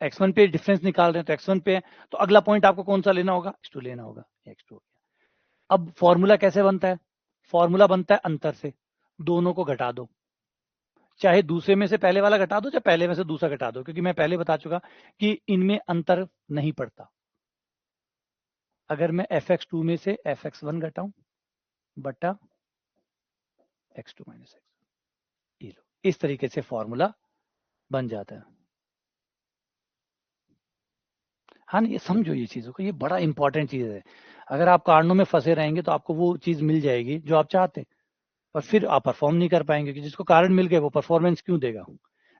x1 पे डिफरेंस निकाल रहे हैं, तो x1 पे है, तो अगला पॉइंट आपको कौन सा लेना होगा, x2 लेना होगा, x2 हो गया। अब फॉर्मूला कैसे बनता है, फॉर्मूला बनता है अंतर से, दोनों को घटा दो, चाहे दूसरे में से पहले वाला घटा दो, चाहे पहले में से दूसरा घटा दो, क्योंकि मैं पहले बता चुका कि इनमें अंतर नहीं पड़ता। अगर मैं fx2 में से fx1 घटाऊं बटा x2 माइनस x, ये लो, इस तरीके से फॉर्मूला बन जाता है। हाँ, ये समझो ये चीजों को, ये बड़ा इंपॉर्टेंट चीज है। अगर आप कारणों में फंसे रहेंगे तो आपको वो चीज मिल जाएगी जो आप चाहते हैं, पर फिर आप परफॉर्म नहीं कर पाएंगे, कि जिसको कारण मिल गए वो परफॉर्मेंस क्यों देगा।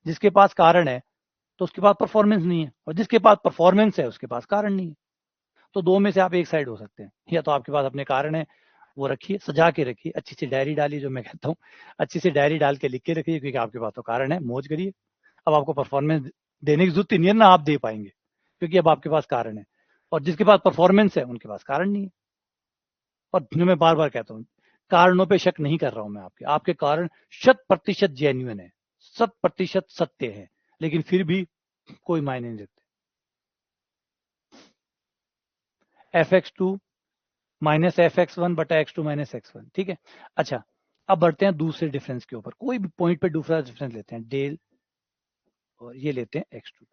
जिसके पास कारण है तो उसके पास परफॉर्मेंस नहीं है, और जिसके पास परफॉर्मेंस है उसके पास कारण नहीं है। तो दो में से आप एक साइड हो सकते हैं, या तो आपके पास अपने कारण है, वो रखिए, सजा के रखिए, अच्छी सी डायरी डालिए, जो मैं कहता हूँ अच्छी सी डायरी डाल के लिख के रखिए, क्योंकि आपके पास तो कारण है, मौज करिए। अब आपको परफॉर्मेंस देने की जरूरत ही नहीं है, ना आप दे पाएंगे, क्योंकि अब आपके पास कारण है। और जिसके पास परफॉर्मेंस है उनके पास कारण नहीं है। और जो मैं बार बार कहता हूँ, कारणों पे शक नहीं कर रहा हूं मैं, आपके कारण 100% जेन्युइन है, 100% सत्य है, लेकिन फिर भी कोई मायने नहीं रखते। fx2 माइनस fx1 बटा x2 माइनस x1, ठीक है। अच्छा, अब बढ़ते हैं दूसरे डिफरेंस के ऊपर, कोई भी पॉइंट पे दूसरा डिफरेंस लेते हैं, डेल, और ये लेते हैं x2,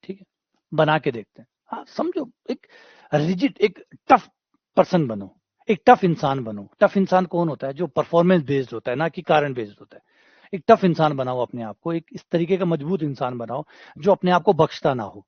ठीक है, बना के देखते हैं। हाँ, समझो, एक रिजिड, एक टफ पर्सन बनो, एक टफ इंसान बनो। टफ इंसान कौन होता है? जो परफॉर्मेंस बेस्ड होता है, ना कि कारण बेस्ड होता है। एक टफ इंसान बनाओ अपने आप को, एक इस तरीके का मजबूत इंसान बनाओ जो अपने आप को बख्शता ना हो,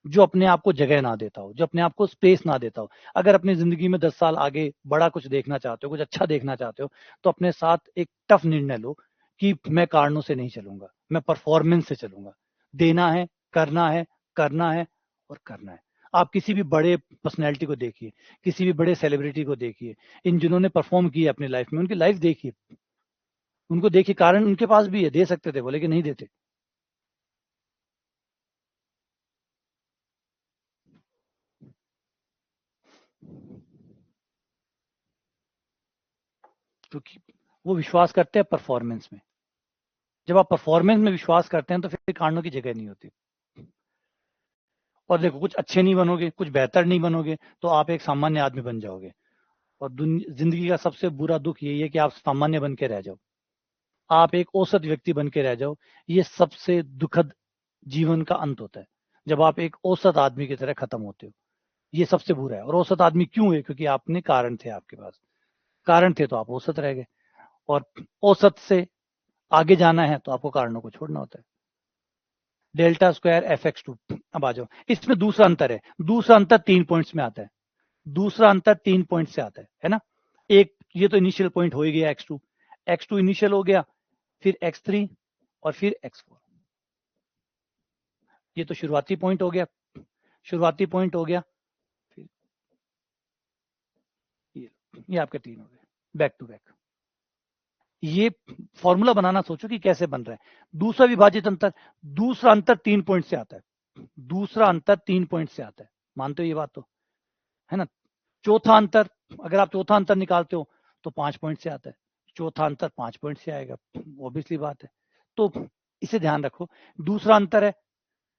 जो अपने आप को जगह ना देता हो, जो अपने आप को स्पेस ना देता हो। अगर अपनी जिंदगी में 10 साल आगे बड़ा कुछ देखना चाहते हो, कुछ अच्छा देखना चाहते हो, तो अपने साथ एक टफ निर्णय लो कि मैं कारणों से नहीं चलूंगा, मैं परफॉर्मेंस से चलूंगा। देना है, करना है, करना है और करना है। आप किसी भी बड़े पर्सनैलिटी को देखिए, किसी भी बड़े सेलिब्रिटी को देखिए, इन जिन्होंने परफॉर्म किया अपनी लाइफ में, उनकी लाइफ देखिए, उनको देखिए, कारण उनके पास भी है, दे सकते थे वो, लेकिन नहीं देते, क्योंकि वो विश्वास करते हैं परफॉर्मेंस में। जब आप परफॉर्मेंस में विश्वास करते हैं तो फिर कारणों की जगह नहीं होती। और देखो, कुछ अच्छे नहीं बनोगे, कुछ बेहतर नहीं बनोगे, तो आप एक सामान्य आदमी बन जाओगे। और जिंदगी का सबसे बुरा दुख यही है कि आप सामान्य बन के रह जाओ, आप एक औसत व्यक्ति बन के रह जाओ। ये सबसे दुखद जीवन का अंत होता है, जब आप एक औसत आदमी की तरह खत्म होते हो। ये सबसे बुरा है। और औसत आदमी क्यों है? क्योंकि आपने कारण थे, आपके पास कारण थे तो आप औसत रह गए। और औसत से आगे जाना है तो आपको कारणों को छोड़ना होता है। Delta square fx2। अब आ जाओ, इसमें दूसरा अंतर है, दूसरा अंतर 3 पॉइंट्स में आता है। दूसरा अंतर 3 पॉइंट से आता है ना। एक ये तो इनिशियल पॉइंट हो ही गया x2, x2 इनिशियल हो गया, फिर x3 और फिर x4। ये तो शुरुआती पॉइंट हो गया, शुरुआती पॉइंट हो गया, फिर ये आपके 3 हो गए, बैक टू बैक। ये फॉर्मूला बनाना सोचो कि कैसे बन रहा है। दूसरा विभाजित अंतर, दूसरा अंतर 3 पॉइंट से आता है, दूसरा अंतर 3 पॉइंट से आता है, मानते हो ये बात तो, है ना। चौथा अंतर, अगर आप चौथा अंतर निकालते हो तो 5 पॉइंट से आता है, चौथा अंतर 5 पॉइंट से आएगा, ऑब्वियसली बात है। तो इसे ध्यान रखो, दूसरा अंतर है,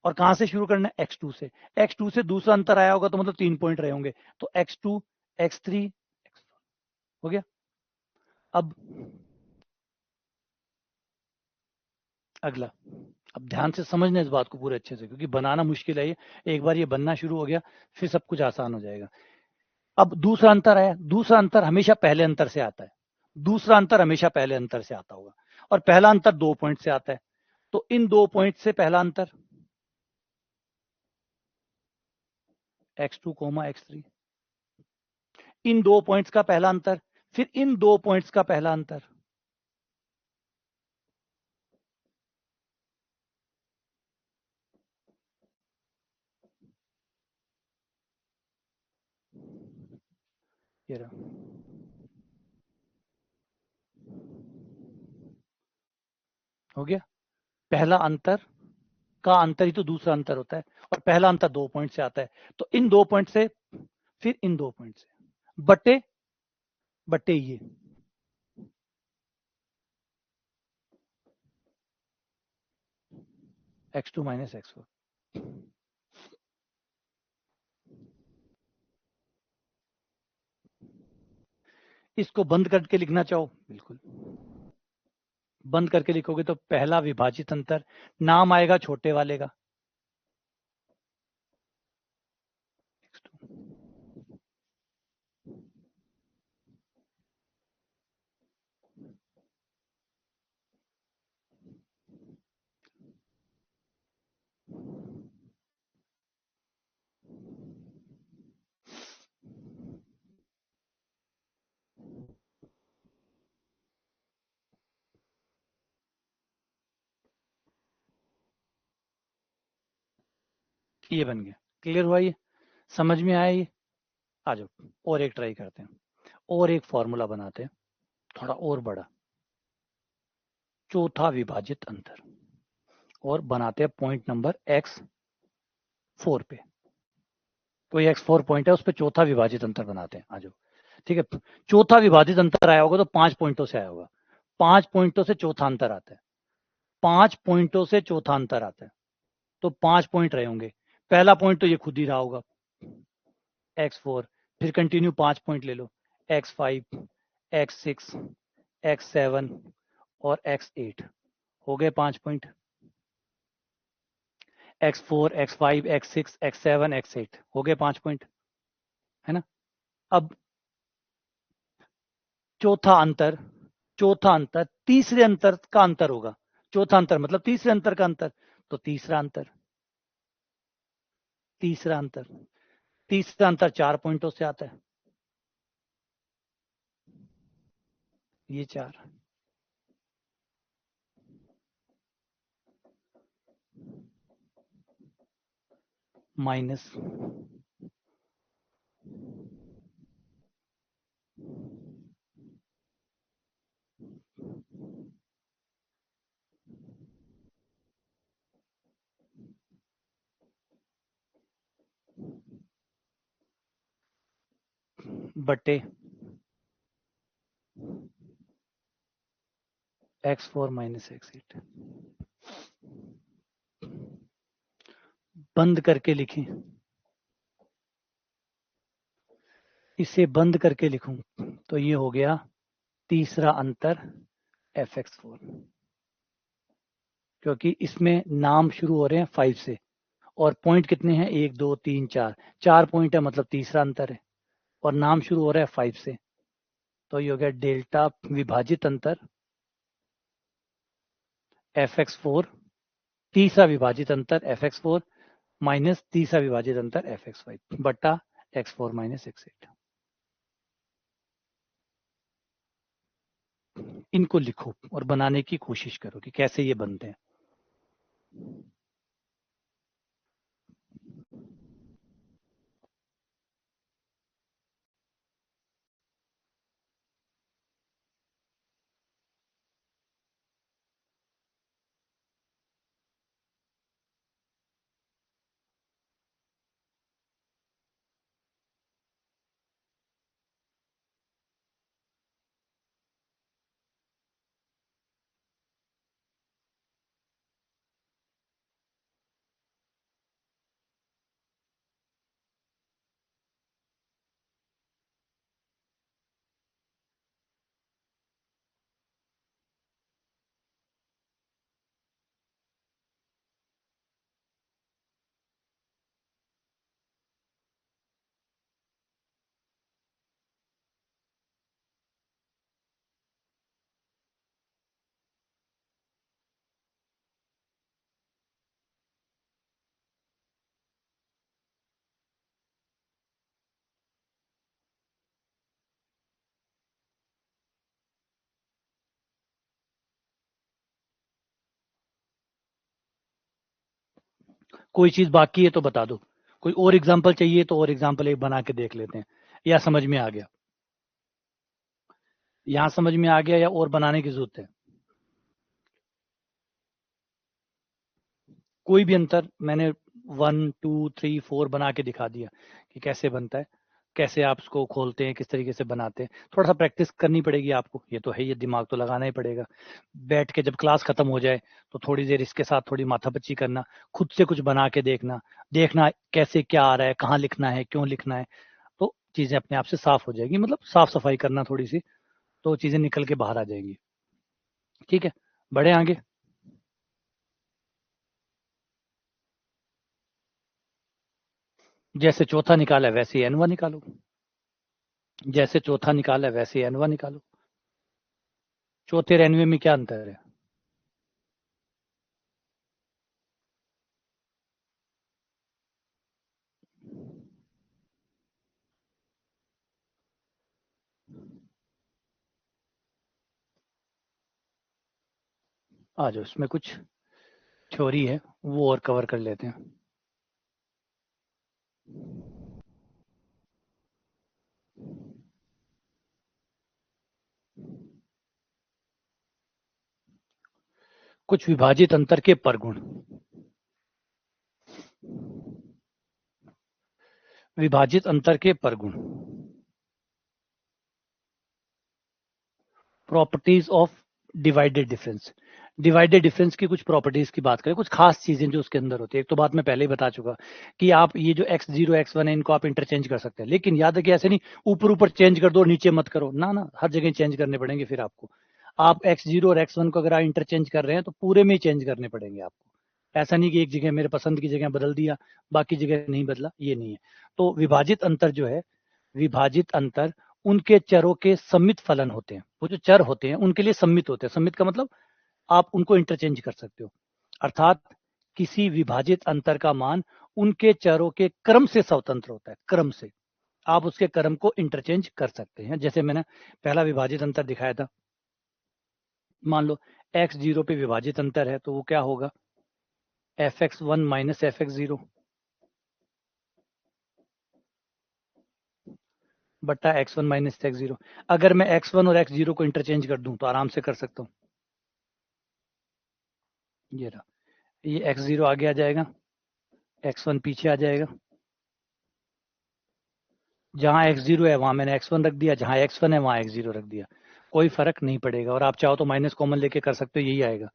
और कहां से शुरू करना है? x2 से। x2 से दूसरा अंतर आया होगा तो मतलब 3 पॉइंट रहे होंगे, तो x2, x3, x4 हो गया। अब अगला, अब ध्यान से समझना इस बात को पूरे अच्छे से, क्योंकि बनाना मुश्किल है ये। एक बार ये बनना शुरू हो गया फिर सब कुछ आसान हो जाएगा। अब दूसरा अंतर आया, दूसरा अंतर हमेशा पहले अंतर से आता है, दूसरा अंतर हमेशा पहले अंतर से आता होगा, और पहला अंतर 2 पॉइंट से आता है। तो इन 2 पॉइंट से पहला अंतर x2 x3, इन 2 पॉइंट्स का पहला अंतर, फिर इन 2 पॉइंट्स का पहला अंतर। ये रहा, हो गया। पहला अंतर का अंतर ही तो दूसरा अंतर होता है, और पहला अंतर 2 पॉइंट से आता है। तो इन 2 पॉइंट से, फिर इन 2 पॉइंट से, बटे बटे ये, x2 माइनस x4। इसको बंद करके लिखना चाहो, बिल्कुल बंद करके लिखोगे तो पहला विभाजित अंतर, नाम आएगा छोटे वाले का, x2, ये बन गया। क्लियर हुआ ये? समझ में आया ये? आ जाओ और एक ट्राई करते हैं, और एक फॉर्मूला बनाते हैं थोड़ा और बड़ा, चौथा विभाजित अंतर, और बनाते हैं पॉइंट नंबर x4 पे। कोई x4 पॉइंट है, उस पर चौथा विभाजित अंतर बनाते हैं। आ जाओ। ठीक है, चौथा विभाजित अंतर आया होगा तो 5 पॉइंटों से आया होगा, 5 पॉइंटों से चौथा अंतर आता है, 5 पॉइंटों से चौथा अंतर आता है, तो 5 पॉइंट रहे होंगे। पहला पॉइंट तो ये खुद ही रहा होगा x4, फिर कंटिन्यू 5 पॉइंट ले लो, x5, x6, x7 और x8, हो गए 5 point. x4, x5, x6, x7, x8, हो गए 5 पॉइंट, है ना? अब चौथा अंतर, चौथा अंतर तीसरे अंतर का अंतर होगा। चौथा अंतर मतलब तीसरे अंतर का अंतर, तो तीसरा अंतर, तीसरा अंतर, तीसरा अंतर 4 पॉइंटों से आता है, ये 4 माइनस बटे x4 माइनस x8। बंद करके लिखें, इसे बंद करके लिखूं तो ये हो गया तीसरा अंतर fx4, क्योंकि इसमें नाम शुरू हो रहे हैं 5 से, और पॉइंट कितने हैं, 1 2 3 4, 4 पॉइंट है, मतलब तीसरा अंतर है, और नाम शुरू हो रहा है 5 से, तो ये हो गया डेल्टा विभाजित अंतर fx4, तीसरा विभाजित अंतर fx4 माइनस तीसरा विभाजित अंतर fx5 बट्टा x4 माइनस x8। इनको लिखो और बनाने की कोशिश करो कि कैसे ये बनते हैं। कोई चीज बाकी है तो बता दो, कोई और एग्जाम्पल चाहिए तो और एग्जाम्पल एक बना के देख लेते हैं, या समझ में आ गया? यहाँ समझ में आ गया या और बनाने की जरूरत है? कोई भी अंतर मैंने 1 2 3 4 बना के दिखा दिया कि कैसे बनता है, कैसे आप उसको खोलते हैं, किस तरीके से बनाते हैं। थोड़ा सा प्रैक्टिस करनी पड़ेगी आपको, ये तो है, ये दिमाग तो लगाना ही पड़ेगा। बैठ के जब क्लास खत्म हो जाए तो थोड़ी देर इसके साथ थोड़ी माथापच्ची करना, खुद से कुछ बना के देखना, देखना कैसे क्या आ रहा है, कहाँ लिखना है, क्यों लिखना है, तो चीजें अपने आप से साफ हो जाएगी। मतलब साफ सफाई करना थोड़ी सी, तो चीजें निकल के बाहर आ जाएंगी। ठीक है, बढ़े आगे। जैसे चौथा निकाला है वैसे ही एनवा निकालो, जैसे चौथा निकाला है वैसे ही एनवा निकालो। चौथे और एनवे में क्या अंतर है? आ जाओ, इसमें कुछ थ्योरी है वो और कवर कर लेते हैं। कुछ विभाजित अंतर के परगुण। विभाजित अंतर के परगुण। Properties of divided difference. Divided difference की कुछ प्रॉपर्टीज की बात करें, कुछ खास चीजें जो उसके अंदर होती है। एक तो बात मैं पहले ही बता चुका कि आप ये जो x0 x1 है इनको आप इंटरचेंज कर सकते हैं, लेकिन याद है कि ऐसे नहीं ऊपर ऊपर चेंज कर दो और नीचे मत करो, ना ना, हर जगह चेंज करने पड़ेंगे फिर आपको। आप x0 और x1 को अगर आप इंटरचेंज कर रहे हैं तो पूरे में ही चेंज करने पड़ेंगे आपको। ऐसा नहीं कि एक जगह मेरे पसंद की जगह बदल दिया, बाकी जगह नहीं बदला, ये नहीं है। तो विभाजित अंतर जो है, विभाजित अंतर उनके चरों के सम्मित फलन होते हैं। वो जो चर होते हैं उनके लिए सम्मित होते हैं। सम्मित का मतलब आप उनको इंटरचेंज कर सकते हो, अर्थात किसी विभाजित अंतर का मान उनके चरों के क्रम से स्वतंत्र होता है। क्रम से आप उसके क्रम को इंटरचेंज कर सकते हैं। जैसे मैंने पहला विभाजित अंतर दिखाया था, मान लो x0 पे विभाजित अंतर है तो वो क्या होगा, fx1 माइनस fx0 बट्टा x1 माइनस x0। अगर मैं x1 और x0 को इंटरचेंज कर दूं तो आराम से कर सकता हूं। ये रहा, ये x0 आगे आ जाएगा, x1 पीछे आ जाएगा। जहां x0 है वहां मैंने x1 रख दिया, जहां x1 है वहां x0 रख दिया, कोई फर्क नहीं पड़ेगा। और आप चाहो तो माइनस कॉमन लेके कर सकते हो, यही आएगा।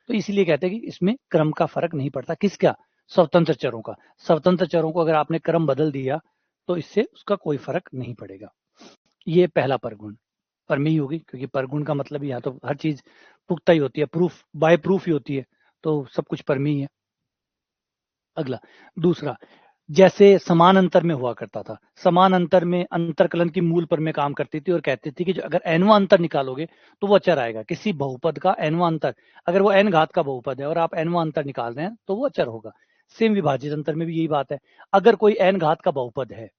तो इसीलिए कहते हैं कि इसमें क्रम का फर्क नहीं पड़ता। किसका? स्वतंत्र चरों का। स्वतंत्र चरों को अगर आपने क्रम बदल दिया तो इससे उसका कोई फर्क नहीं पड़ेगा। ये पहला परगुण परमेय होगी, क्योंकि परगुण का मतलब यहाँ तो हर चीज पुख्ता ही होती है, प्रूफ बाय प्रूफ ही होती है, तो सब कुछ परमेय है। अगला, दूसरा, जैसे समान अंतर में हुआ करता था, समान अंतर में अंतरकलन की मूल पर में काम करती थी और कहती थी कि जो अगर एनवा अंतर निकालोगे तो वो अचर आएगा। किसी बहुपद का एनवा अंतर, अगर वो एन घात का बहुपद है और आप एनवा अंतर निकाल रहे हैं तो वो अचर होगा। सेम विभाजित अंतर में भी यही बात है। अगर कोई एन घात का बहुपद है,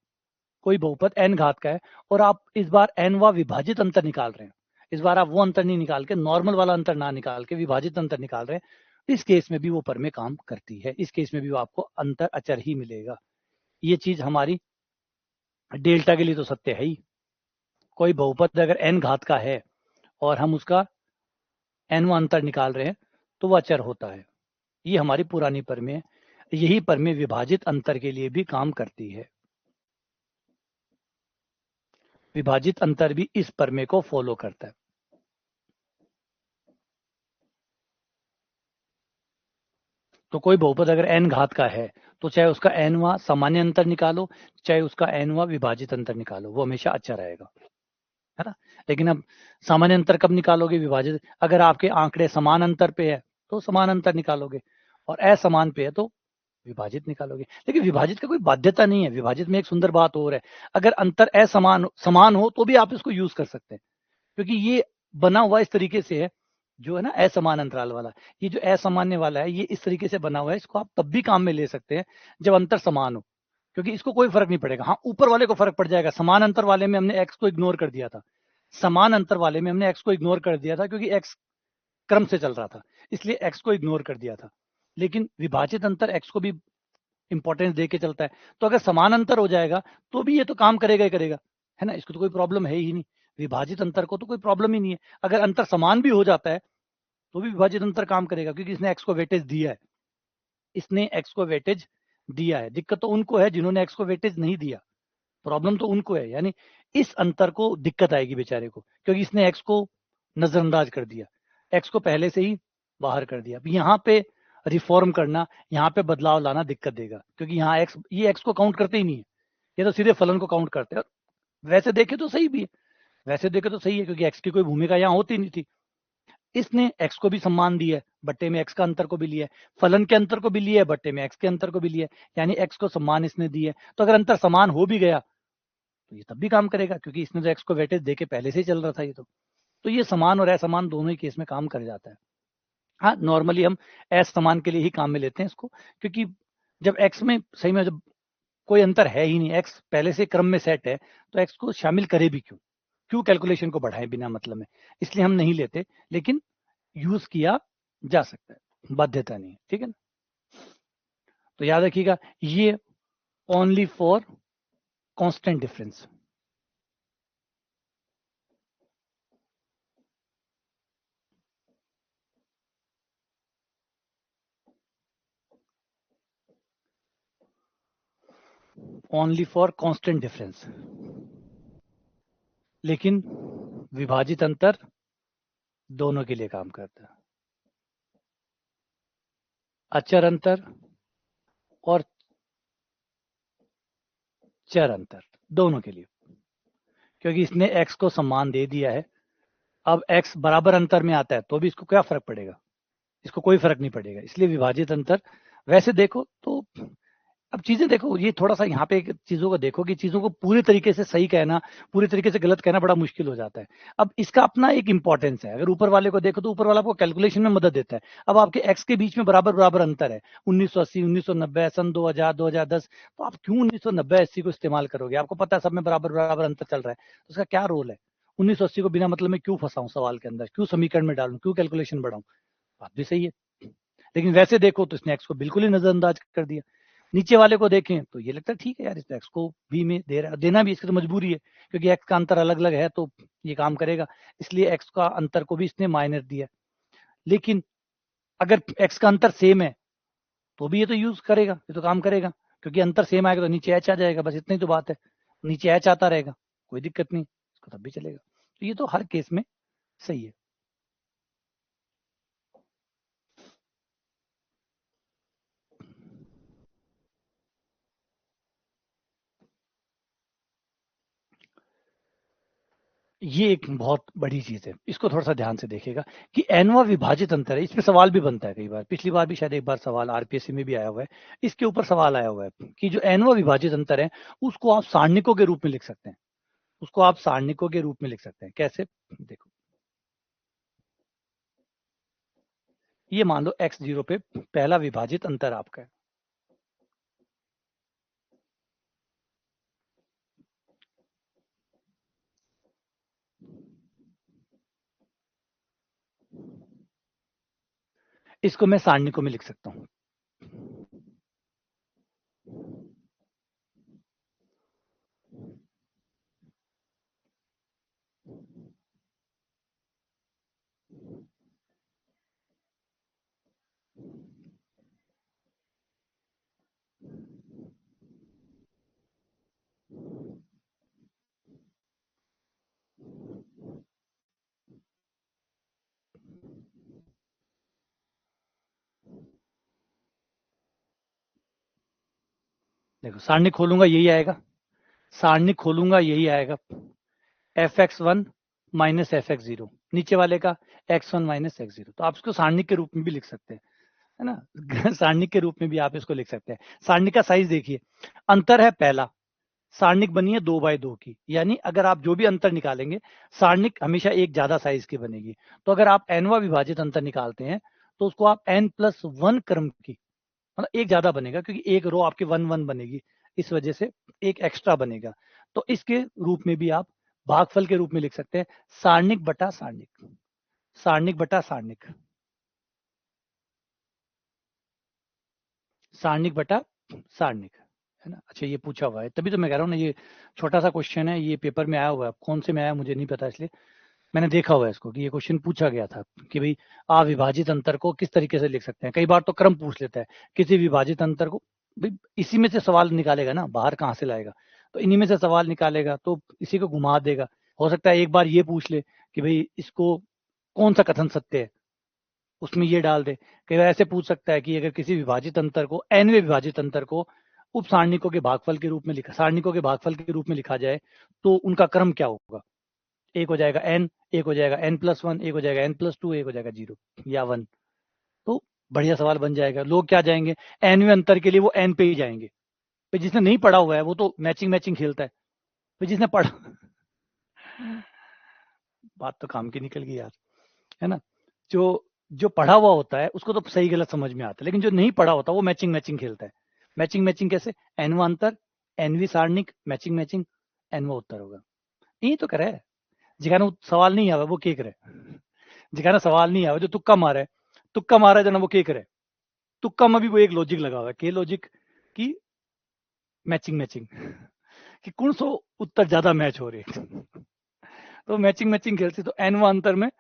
कोई बहुपद एन घात का है और आप इस बार एनवा विभाजित अंतर निकाल रहे हैं, इस बार आप वो अंतर नहीं निकाल के, नॉर्मल वाला अंतर ना निकाल के विभाजित अंतर निकाल रहे हैं, इस केस में भी वो पर में काम करती है। इस केस में भी वो आपको अंतर अचर ही मिलेगा। ये चीज हमारी डेल्टा के लिए तो सत्य है ही। कोई बहुपद अगर एन घात का है और हम उसका एनवा अंतर निकाल रहे हैं तो वह अचर होता है। ये हमारी पुरानी परमेय है। यही परमेय विभाजित अंतर के लिए भी काम करती है। विभाजित अंतर भी इस परमेय को फॉलो करता है। तो कोई बहुपद अगर एन घात का है तो चाहे उसका एनवा सामान्य अंतर निकालो, चाहे उसका एनवा विभाजित अंतर निकालो, वो हमेशा अच्छा रहेगा, है ना। लेकिन अब सामान्य अंतर कब निकालोगे? विभाजित, अगर आपके आंकड़े समान अंतर पे है तो समान अंतर निकालोगे, और असमान पे है तो विभाजित निकालोगे। लेकिन विभाजित का कोई बाध्यता नहीं है। विभाजित में एक सुंदर बात और है, अगर अंतर असमान समान हो तो भी आप इसको यूज कर सकते हैं, क्योंकि ये बना हुआ इस तरीके से है, जो है ना असमान अंतराल वाला, ये जो असामान्य वाला है ये इस तरीके से बना हुआ है, इसको आप तब भी काम में ले सकते हैं जब अंतर समान हो, क्योंकि इसको कोई फर्क नहीं पड़ेगा। हाँ, ऊपर वाले को फर्क पड़ जाएगा। समान अंतर वाले में हमने एक्स को इग्नोर कर दिया था, समान अंतर वाले में हमने एक्स को इग्नोर कर दिया था क्योंकि एक्स क्रम से चल रहा था, इसलिए एक्स को इग्नोर कर दिया था। लेकिन विभाजित अंतर एक्स को भी इंपॉर्टेंस दे के चलता है, तो अगर समान अंतर हो जाएगा तो भी ये तो काम करेगा ही करेगा, है ना। इसको तो कोई प्रॉब्लम है ही नहीं, विभाजित अंतर को तो कोई प्रॉब्लम ही नहीं है। अगर अंतर समान भी हो जाता है तो भी विभाजित अंतर काम करेगा, क्योंकि इसने एक्स को वेटेज दिया है, इसने एक्स को वेटेज दिया है। दिक्कत तो उनको है जिन्होंने एक्स को वेटेज नहीं दिया, प्रॉब्लम तो उनको है, यानी इस अंतर को दिक्कत आएगी बेचारे को, क्योंकि इसने एक्स को नजरअंदाज कर दिया, एक्स को पहले से ही बाहर कर दिया। अब यहाँ पे रिफॉर्म करना, यहाँ पे बदलाव लाना दिक्कत देगा, क्योंकि यहाँ एक्स, ये एक्स को काउंट करते ही नहीं है, ये तो सीधे फलन को काउंट करते हैं। वैसे देखे तो सही भी है, वैसे देखे तो सही है, क्योंकि एक्स की कोई भूमिका यहाँ होती नहीं थी। इसने एक्स को भी सम्मान दिया है, बट्टे में एक्स का अंतर को भी लिया है, फलन के अंतर को भी लिया है, बट्टे में एक्स के अंतर को भी लिया है, यानी एक्स को सम्मान इसने दिया है। तो अगर अंतर समान हो भी गया तो ये तब भी काम करेगा, क्योंकि इसने तो एक्स को वेटेज देके पहले से ही चल रहा था ये तो ये समान और असमान दोनों ही केस में काम कर जाता है। हाँ, नॉर्मली हम असमान के लिए ही काम में लेते हैं इसको, क्योंकि जब एक्स में सही में जब कोई अंतर है ही नहीं, एक्स पहले से क्रम में सेट है, तो एक्स को शामिल करे भी क्यों, क्यों कैलकुलेशन को बढ़ाएं बिना मतलब में, इसलिए हम नहीं लेते। लेकिन यूज किया जा सकता है, बाध्यता नहीं है, ठीक है ना। तो याद रखिएगा, ये only for constant difference. Only for constant difference, लेकिन विभाजित अंतर दोनों के लिए काम करता है, अचर अंतर और चर अंतर दोनों के लिए, क्योंकि इसने x को सम्मान दे दिया है। अब x बराबर अंतर में आता है तो भी इसको क्या फर्क पड़ेगा, इसको कोई फर्क नहीं पड़ेगा, इसलिए विभाजित अंतर। वैसे देखो तो अब चीजें देखो, ये थोड़ा सा यहाँ पे चीजों को देखो कि चीजों को पूरी तरीके से सही कहना, पूरी तरीके से गलत कहना बड़ा मुश्किल हो जाता है। अब इसका अपना एक इंपॉर्टेंस है, अगर ऊपर वाले को देखो तो ऊपर वाला आपको कैलकुलेशन में मदद देता है। अब आपके एक्स के बीच में बराबर बराबर अंतर है, 1980, 1990, सन 2000, 2010, तो आप क्यों 1990, 80 को इस्तेमाल करोगे? आपको पता है सब में बराबर बराबर अंतर चल रहा है, तो उसका क्या रोल है? 1980 को बिना मतलब में क्यों फंसाऊं सवाल के अंदर, क्यों समीकरण में डालूं, क्यों कैलकुलेशन बढ़ाऊं? बात भी सही है, लेकिन वैसे देखो तो इसने एक्स को बिल्कुल ही नजरअंदाज कर दिया। नीचे वाले को देखें तो ये लगता है ठीक है यार, इस एक्स को बी में दे रहा है, देना भी इसकी तो मजबूरी है, क्योंकि एक्स का अंतर अलग अलग है तो ये काम करेगा, इसलिए एक्स का अंतर को भी इसने माइनस दिया। लेकिन अगर एक्स का अंतर सेम है तो भी ये तो यूज करेगा, ये तो काम करेगा, क्योंकि अंतर सेम आएगा तो नीचे एच आ जाएगा, बस इतनी तो बात है, नीचे एच आता रहेगा, कोई दिक्कत नहीं, इसको तब भी चलेगा। तो ये तो हर केस में सही है। ये एक बहुत बड़ी चीज है, इसको थोड़ा सा ध्यान से देखेगा कि एनवा विभाजित अंतर है। इस पे सवाल भी बनता है कई बार, पिछली बार भी शायद एक बार सवाल आरपीएससी में भी आया हुआ है, इसके ऊपर सवाल आया हुआ है कि जो एनवा विभाजित अंतर है उसको आप सारणिकों के रूप में लिख सकते हैं, उसको आप सारणिकों के रूप में लिख सकते हैं। कैसे? देखो, ये मान लो x0 पे पहला विभाजित अंतर आपका है, इसको मैं सारणिकों में लिख सकता हूं। देखो सारणी खोलूंगा यही आएगा, सारणी खोलूंगा यही आएगा, fx1 माइनस fx0, नीचे वाले का x1 माइनस x0, तो आप इसको सारणी के रूप में भी लिख सकते हैं, है ना। सारणिक के रूप में भी आप इसको लिख सकते हैं। सारणिक का साइज देखिए, अंतर है पहला, सारणिक बनी है 2/2 की, यानी अगर आप जो भी अंतर निकालेंगे सारणिक हमेशा एक ज्यादा साइज की बनेगी। तो अगर आप एनवा विभाजित अंतर निकालते हैं तो उसको आप n+1 क्रम की, मतलब एक ज्यादा बनेगा, क्योंकि एक रो आपकी 1 1 बनेगी, इस वजह से एक एक्स्ट्रा बनेगा। तो इसके रूप में भी आप भागफल के रूप में लिख सकते हैं, सारणिक बटा सारणिक, सारणिक बटा सारणिक, सारणिक बटा सारणिक, है ना। अच्छा ये पूछा हुआ है, तभी तो मैं कह रहा हूँ ना, ये छोटा सा क्वेश्चन है, ये पेपर में आया हुआ है, कौन से में आया मुझे नहीं पता, इसलिए मैंने देखा हुआ है इसको कि ये क्वेश्चन पूछा गया था कि भाई अविभाजित अंतर को किस तरीके से लिख सकते हैं। कई बार तो क्रम पूछ लेता है किसी विभाजित अंतर को, भाई इसी में से सवाल निकालेगा ना, बाहर कहाँ से लाएगा, तो इन्हीं में से सवाल निकालेगा, तो इसी को घुमा देगा। हो सकता है एक बार ये पूछ ले कि भाई इसको कौन सा कथन सत्य है, उसमें ये डाल दे। कई बार ऐसे पूछ सकता है कि अगर किसी विभाजित अंतर को, एनवे विभाजित अंतर को उप सारणिकों के भागफल के रूप में लिखा, सारणिकों के भागफल के रूप में लिखा जाए तो उनका क्रम क्या होगा? एक हो जाएगा n, एक हो जाएगा n+1, एक हो जाएगा n+2, एक हो जाएगा 0 या 1। तो बढ़िया सवाल बन जाएगा। लोग क्या जाएंगे, एनवे अंतर के लिए वो n पे ही जाएंगे। तो जिसने नहीं पढ़ा हुआ है वो तो मैचिंग मैचिंग खेलता है, तो जिसने पढ़ा बात तो काम की निकल गई यार, है ना। जो जो पढ़ा हुआ होता है उसको तो सही गलत समझ में आता है, लेकिन जो नहीं पढ़ा होता वो मैचिंग मैचिंग खेलता है। मैचिंग मैचिंग कैसे? एनवा अंतर, एनवी सारणिक, मैचिंग मैचिंग, एनवा उत्तर होगा। यही तो करे, जिखाने सवाल नहीं आवे वो के करे, जिखाने सवाल नहीं आवे जो तुक्का मारे, तुक्का मारा जना वो के करे, तुक्का में भी वो एक लॉजिक लगा हुआ है, के लॉजिक की मैचिंग मैचिंग, कि कौन सो उत्तर ज्यादा मैच हो रहे। तो मैचिंग मैचिंग खेलती, तो एनवा अंतर में,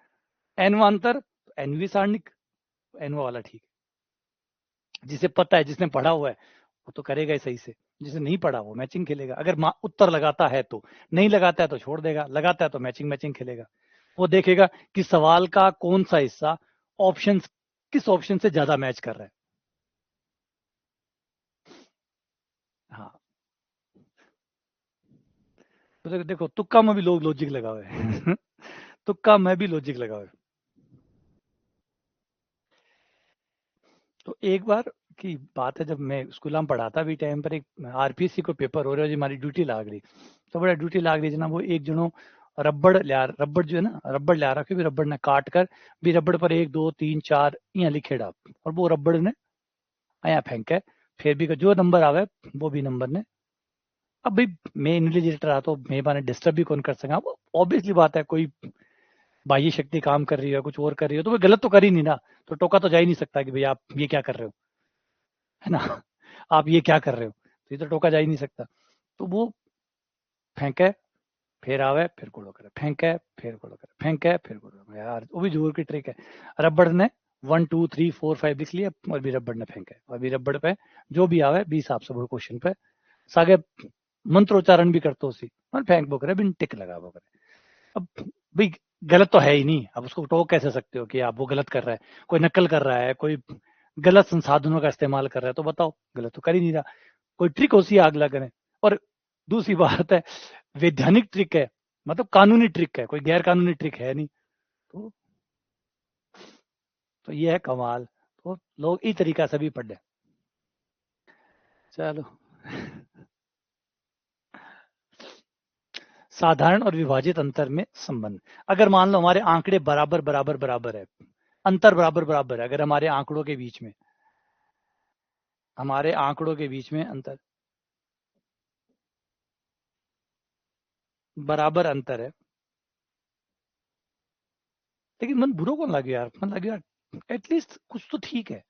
एनवा अंतर एनवी सारणिक, एनवा वाला ठीक है, जिसे पता है, जिसने पढ़ा हुआ है वो तो करेगा ही सही से। जिसे नहीं पढ़ा वो मैचिंग खेलेगा, अगर उत्तर लगाता है तो, नहीं लगाता है तो छोड़ देगा, लगाता है तो मैचिंग मैचिंग खेलेगा। वो देखेगा कि सवाल का कौन सा हिस्सा ऑप्शन किस ऑप्शन से ज्यादा मैच कर रहा है। हाँ, तो देखो तुक्का में भी लोग लॉजिक लगा हुए हैं तुक्का में भी लॉजिक लगा हुआ है। तो एक बार की बात है, जब मैं स्कूल में पढ़ाता भी टाइम पर एक आरपीएससी को पेपर हो रहा है, हमारी ड्यूटी लाग रही, तो बड़ा ड्यूटी लाग रही जना, वो एक जनो रबड़ जो है ना, रबड़ लिया रखे भी, रबड़ ने काट कर भी रबड़ पर 1 2 3 4 यहाँ लिखे डाप, और वो रबड़ ने आया फेंके, फिर भी जो नंबर आवे वो भी नंबर ने। अब भाई मैं इन्विजिलेटर आता हूँ, मैं बाने डिस्टर्ब भी कौन कर सका, वो ऑब्वियसली बात है, कोई बाह्य शक्ति काम कर रही है, कुछ और कर रही है, तो वो गलत तो कर ही नहीं ना, तो टोका तो जा ही नहीं सकता कि भाई आप ये क्या कर रहे हो, है ना आप ये क्या कर रहे हो, तो ये तो टोका जा ही नहीं सकता। तो वो फेंके, फिर आवे, फिर गोलो करे, फेंके, फिर गोलो करे, फेंके, फिर गोलो करे, यार वो भी जोर की ट्रिक है। रबड़ ने 1 2 3 4 5 लिख लिया, और भी रबड़ ने फेंके, और भी रबड़ पे जो भी आवे 20 हिसाब से वो क्वेश्चन पे सागे मंत्रोच्चारण भी करते उसी, और फेंक बो करे, बिन टिक लगा बो करे। अब भाई गलत तो है ही नहीं, अब उसको टोक कैसे सकते हो कि आप वो गलत कर रहा है, कोई नकल कर रहा है, कोई गलत संसाधनों का इस्तेमाल कर रहा है, तो बताओ गलत तो कर ही नहीं रहा, कोई ट्रिक होती है आग लगाने। और दूसरी बात है, वैधानिक ट्रिक है, मतलब कानूनी ट्रिक है, कोई गैर कानूनी ट्रिक है नहीं। तो ये है कमाल। तो लोग इस तरीका से भी पढ़े। चलो साधारण और विभाजित अंतर में संबंध, अगर मान लो हमारे आंकड़े बराबर बराबर बराबर है, अंतर बराबर बराबर है, अगर हमारे आंकड़ों के बीच में, हमारे आंकड़ों के बीच में अंतर बराबर अंतर है, लेकिन मन बुरा कौन लगे यार, मन लगे यार एटलीस्ट कुछ तो ठीक है।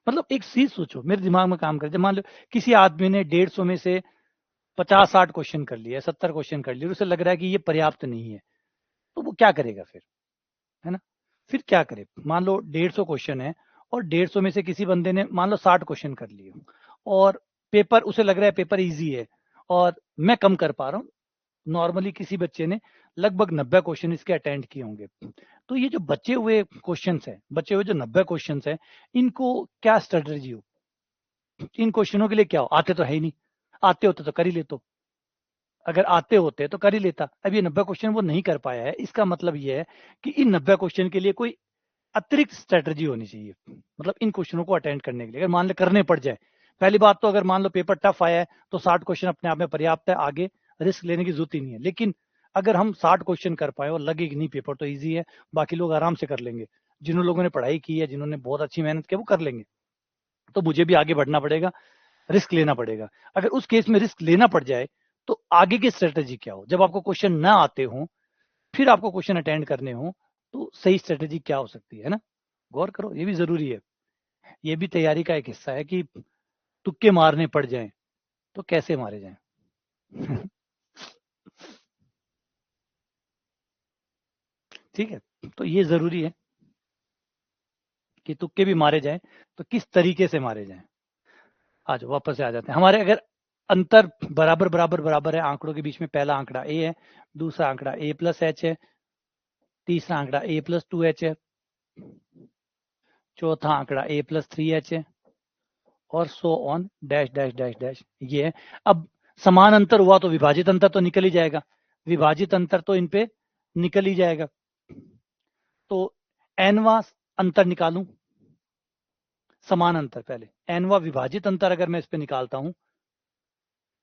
मतलब एक चीज सोचो, मेरे दिमाग में काम करे, मान लो किसी आदमी ने 150 में से 50-60 क्वेश्चन कर लिए, 70 क्वेश्चन कर लिए, उसे लग रहा है कि ये पर्याप्त नहीं है, तो वो क्या करेगा फिर, है ना। फिर क्या करे, मान लो 150 क्वेश्चन है, और 150 में से किसी बंदे ने मान लो 60 क्वेश्चन कर लिए, और पेपर उसे लग रहा है पेपर इजी है, और मैं कम कर पा रहा हूँ, नॉर्मली किसी बच्चे ने लगभग 90 क्वेश्चन इसके अटेंड किए होंगे, तो ये जो बचे हुए क्वेश्चंस हैं, बचे हुए जो 90 क्वेश्चंस हैं, इनको क्या स्ट्रेटजी हो, इन क्वेश्चनों के लिए क्या हो, आते तो है ही नहीं, आते होते तो कर ही लेते, अगर आते होते तो कर ही लेता। अब ये 90 क्वेश्चन वो नहीं कर पाया है, इसका मतलब ये है कि इन 90 क्वेश्चन के लिए कोई अतिरिक्त स्ट्रेटजी होनी चाहिए, मतलब इन क्वेश्चनों को अटेंड करने के लिए, अगर मान लो करने पड़ जाए। पहली बात तो अगर मान लो पेपर टफ आया है, तो 60 क्वेश्चन अपने आप में पर्याप्त है, आगे रिस्क लेने की जरूरत ही नहीं है। लेकिन अगर हम 60 क्वेश्चन कर पाए और लगे कि नहीं पेपर तो ईजी है, बाकी लोग आराम से कर लेंगे, जिन लोगों ने पढ़ाई की है, जिन्होंने बहुत अच्छी मेहनत की, वो कर लेंगे, तो मुझे भी आगे बढ़ना पड़ेगा, रिस्क लेना पड़ेगा। अगर उस केस में रिस्क लेना पड़ जाए, तो आगे की स्ट्रेटेजी क्या हो, जब आपको क्वेश्चन ना आते हो, फिर आपको क्वेश्चन अटेंड करने हो, तो सही स्ट्रेटेजी क्या हो सकती है ना। गौर करो, ये भी जरूरी है, ये भी तैयारी का एक हिस्सा है कि तुक्के मारने पड़ जाएं तो कैसे मारे जाएं ठीक है, तो ये जरूरी है कि तुक्के भी मारे जाएं, तो किस तरीके से मारे जाएं। आज वापस से आ जाते हैं, हमारे अगर अंतर बराबर बराबर बराबर है आंकड़ों के बीच में, पहला आंकड़ा ए है, दूसरा आंकड़ा ए प्लस एच है, तीसरा आंकड़ा ए प्लस 2h है, चौथा आंकड़ा ए प्लस 3h है, और so on dash dash dash dash, ये है। अब समान अंतर हुआ तो विभाजित अंतर तो निकल ही जाएगा, विभाजित अंतर तो इन पे निकल ही जाएगा, तो एनवा अंतर निकालूं, समान अंतर पहले, एनवा विभाजित अंतर अगर मैं इस पे निकालता हूं,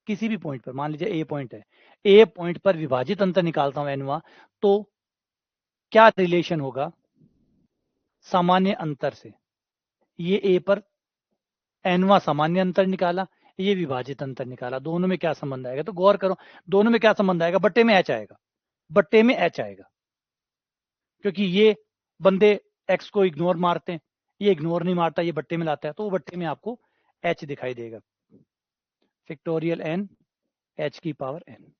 किसी भी पॉइंट पर, मान लीजिए ए पॉइंट है, ए पॉइंट पर विभाजित अंतर निकालता हूं एनवा, तो क्या रिलेशन होगा सामान्य अंतर से, ये ए पर एनवा सामान्य अंतर निकाला, ये विभाजित अंतर निकाला, दोनों में क्या संबंध आएगा, तो गौर करो, दोनों में क्या संबंध आएगा, बट्टे में एच आएगा, बट्टे में एच आएगा, क्योंकि ये बंदे एक्स को इग्नोर मारते हैं, ये इग्नोर नहीं मारता, ये बट्टे में लाता है, तो वो बट्टे में आपको एच दिखाई देगा, फैक्टोरियल एन एच की पावर एन,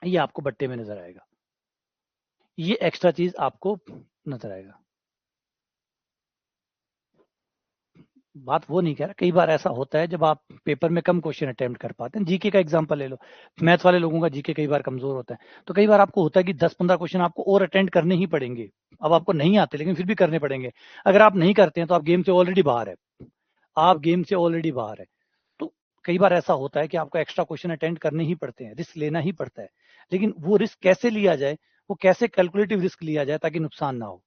ये आपको बट्टे में नजर आएगा, ये एक्स्ट्रा चीज आपको नजर आएगा। बात वो नहीं कह रहा, कई बार ऐसा होता है जब आप पेपर में कम क्वेश्चन अटेम्प्ट कर पाते हैं। जीके का एग्जांपल ले लो, मैथ वाले लोगों का जीके कई बार कमजोर होता है, तो कई बार आपको होता है कि 10-15 क्वेश्चन आपको और अटेंड करने ही पड़ेंगे। अब आपको नहीं आते लेकिन फिर भी करने पड़ेंगे। अगर आप नहीं करते हैं तो आप गेम से ऑलरेडी बाहर है, आप गेम से ऑलरेडी बाहर है। तो कई बार ऐसा होता है कि आपको एक्स्ट्रा क्वेश्चन अटेंड करने ही पड़ते हैं, रिस्क लेना ही पड़ता है। लेकिन वो रिस्क कैसे लिया जाए, वो कैसे कैलकुलेटिव रिस्क लिया जाए ताकि नुकसान ना हो,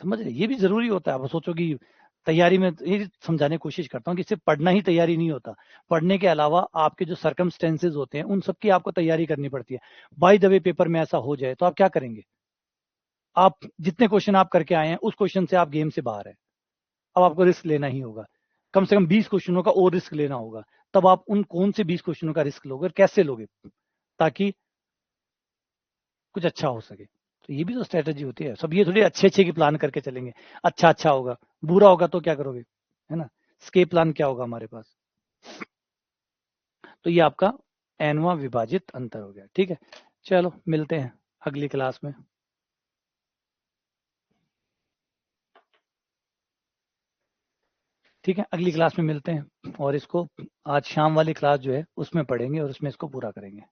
समझ रहे, ये भी जरूरी होता है। आप सोचो कि तैयारी में ये समझाने की कोशिश करता हूँ कि सिर्फ पढ़ना ही तैयारी नहीं होता, पढ़ने के अलावा आपके जो सर्कमस्टेंसेज होते हैं उन सबकी आपको तैयारी करनी पड़ती है। बाय द वे पेपर में ऐसा हो जाए तो आप क्या करेंगे? आप जितने क्वेश्चन आप करके आए हैं उस क्वेश्चन से आप गेम से बाहर है, अब आपको रिस्क लेना ही होगा, कम से कम 20 क्वेश्चनों का और रिस्क लेना होगा। तब आप उन कौन से 20 क्वेश्चनों का रिस्क लोगे और कैसे लोगे ताकि कुछ अच्छा हो सके। तो ये भी तो स्ट्रेटेजी होती है। सब ये थोड़ी अच्छे अच्छे की प्लान करके चलेंगे, अच्छा अच्छा होगा, बुरा होगा तो क्या करोगे, है ना। स्केप प्लान क्या होगा हमारे पास। तो ये आपका एनवा विभाजित अंतर हो गया, ठीक है। चलो मिलते हैं अगली क्लास में। ठीक है, अगली क्लास में मिलते हैं और इसको आज शाम वाली क्लास जो है उसमें पढ़ेंगे और उसमें इसको पूरा करेंगे।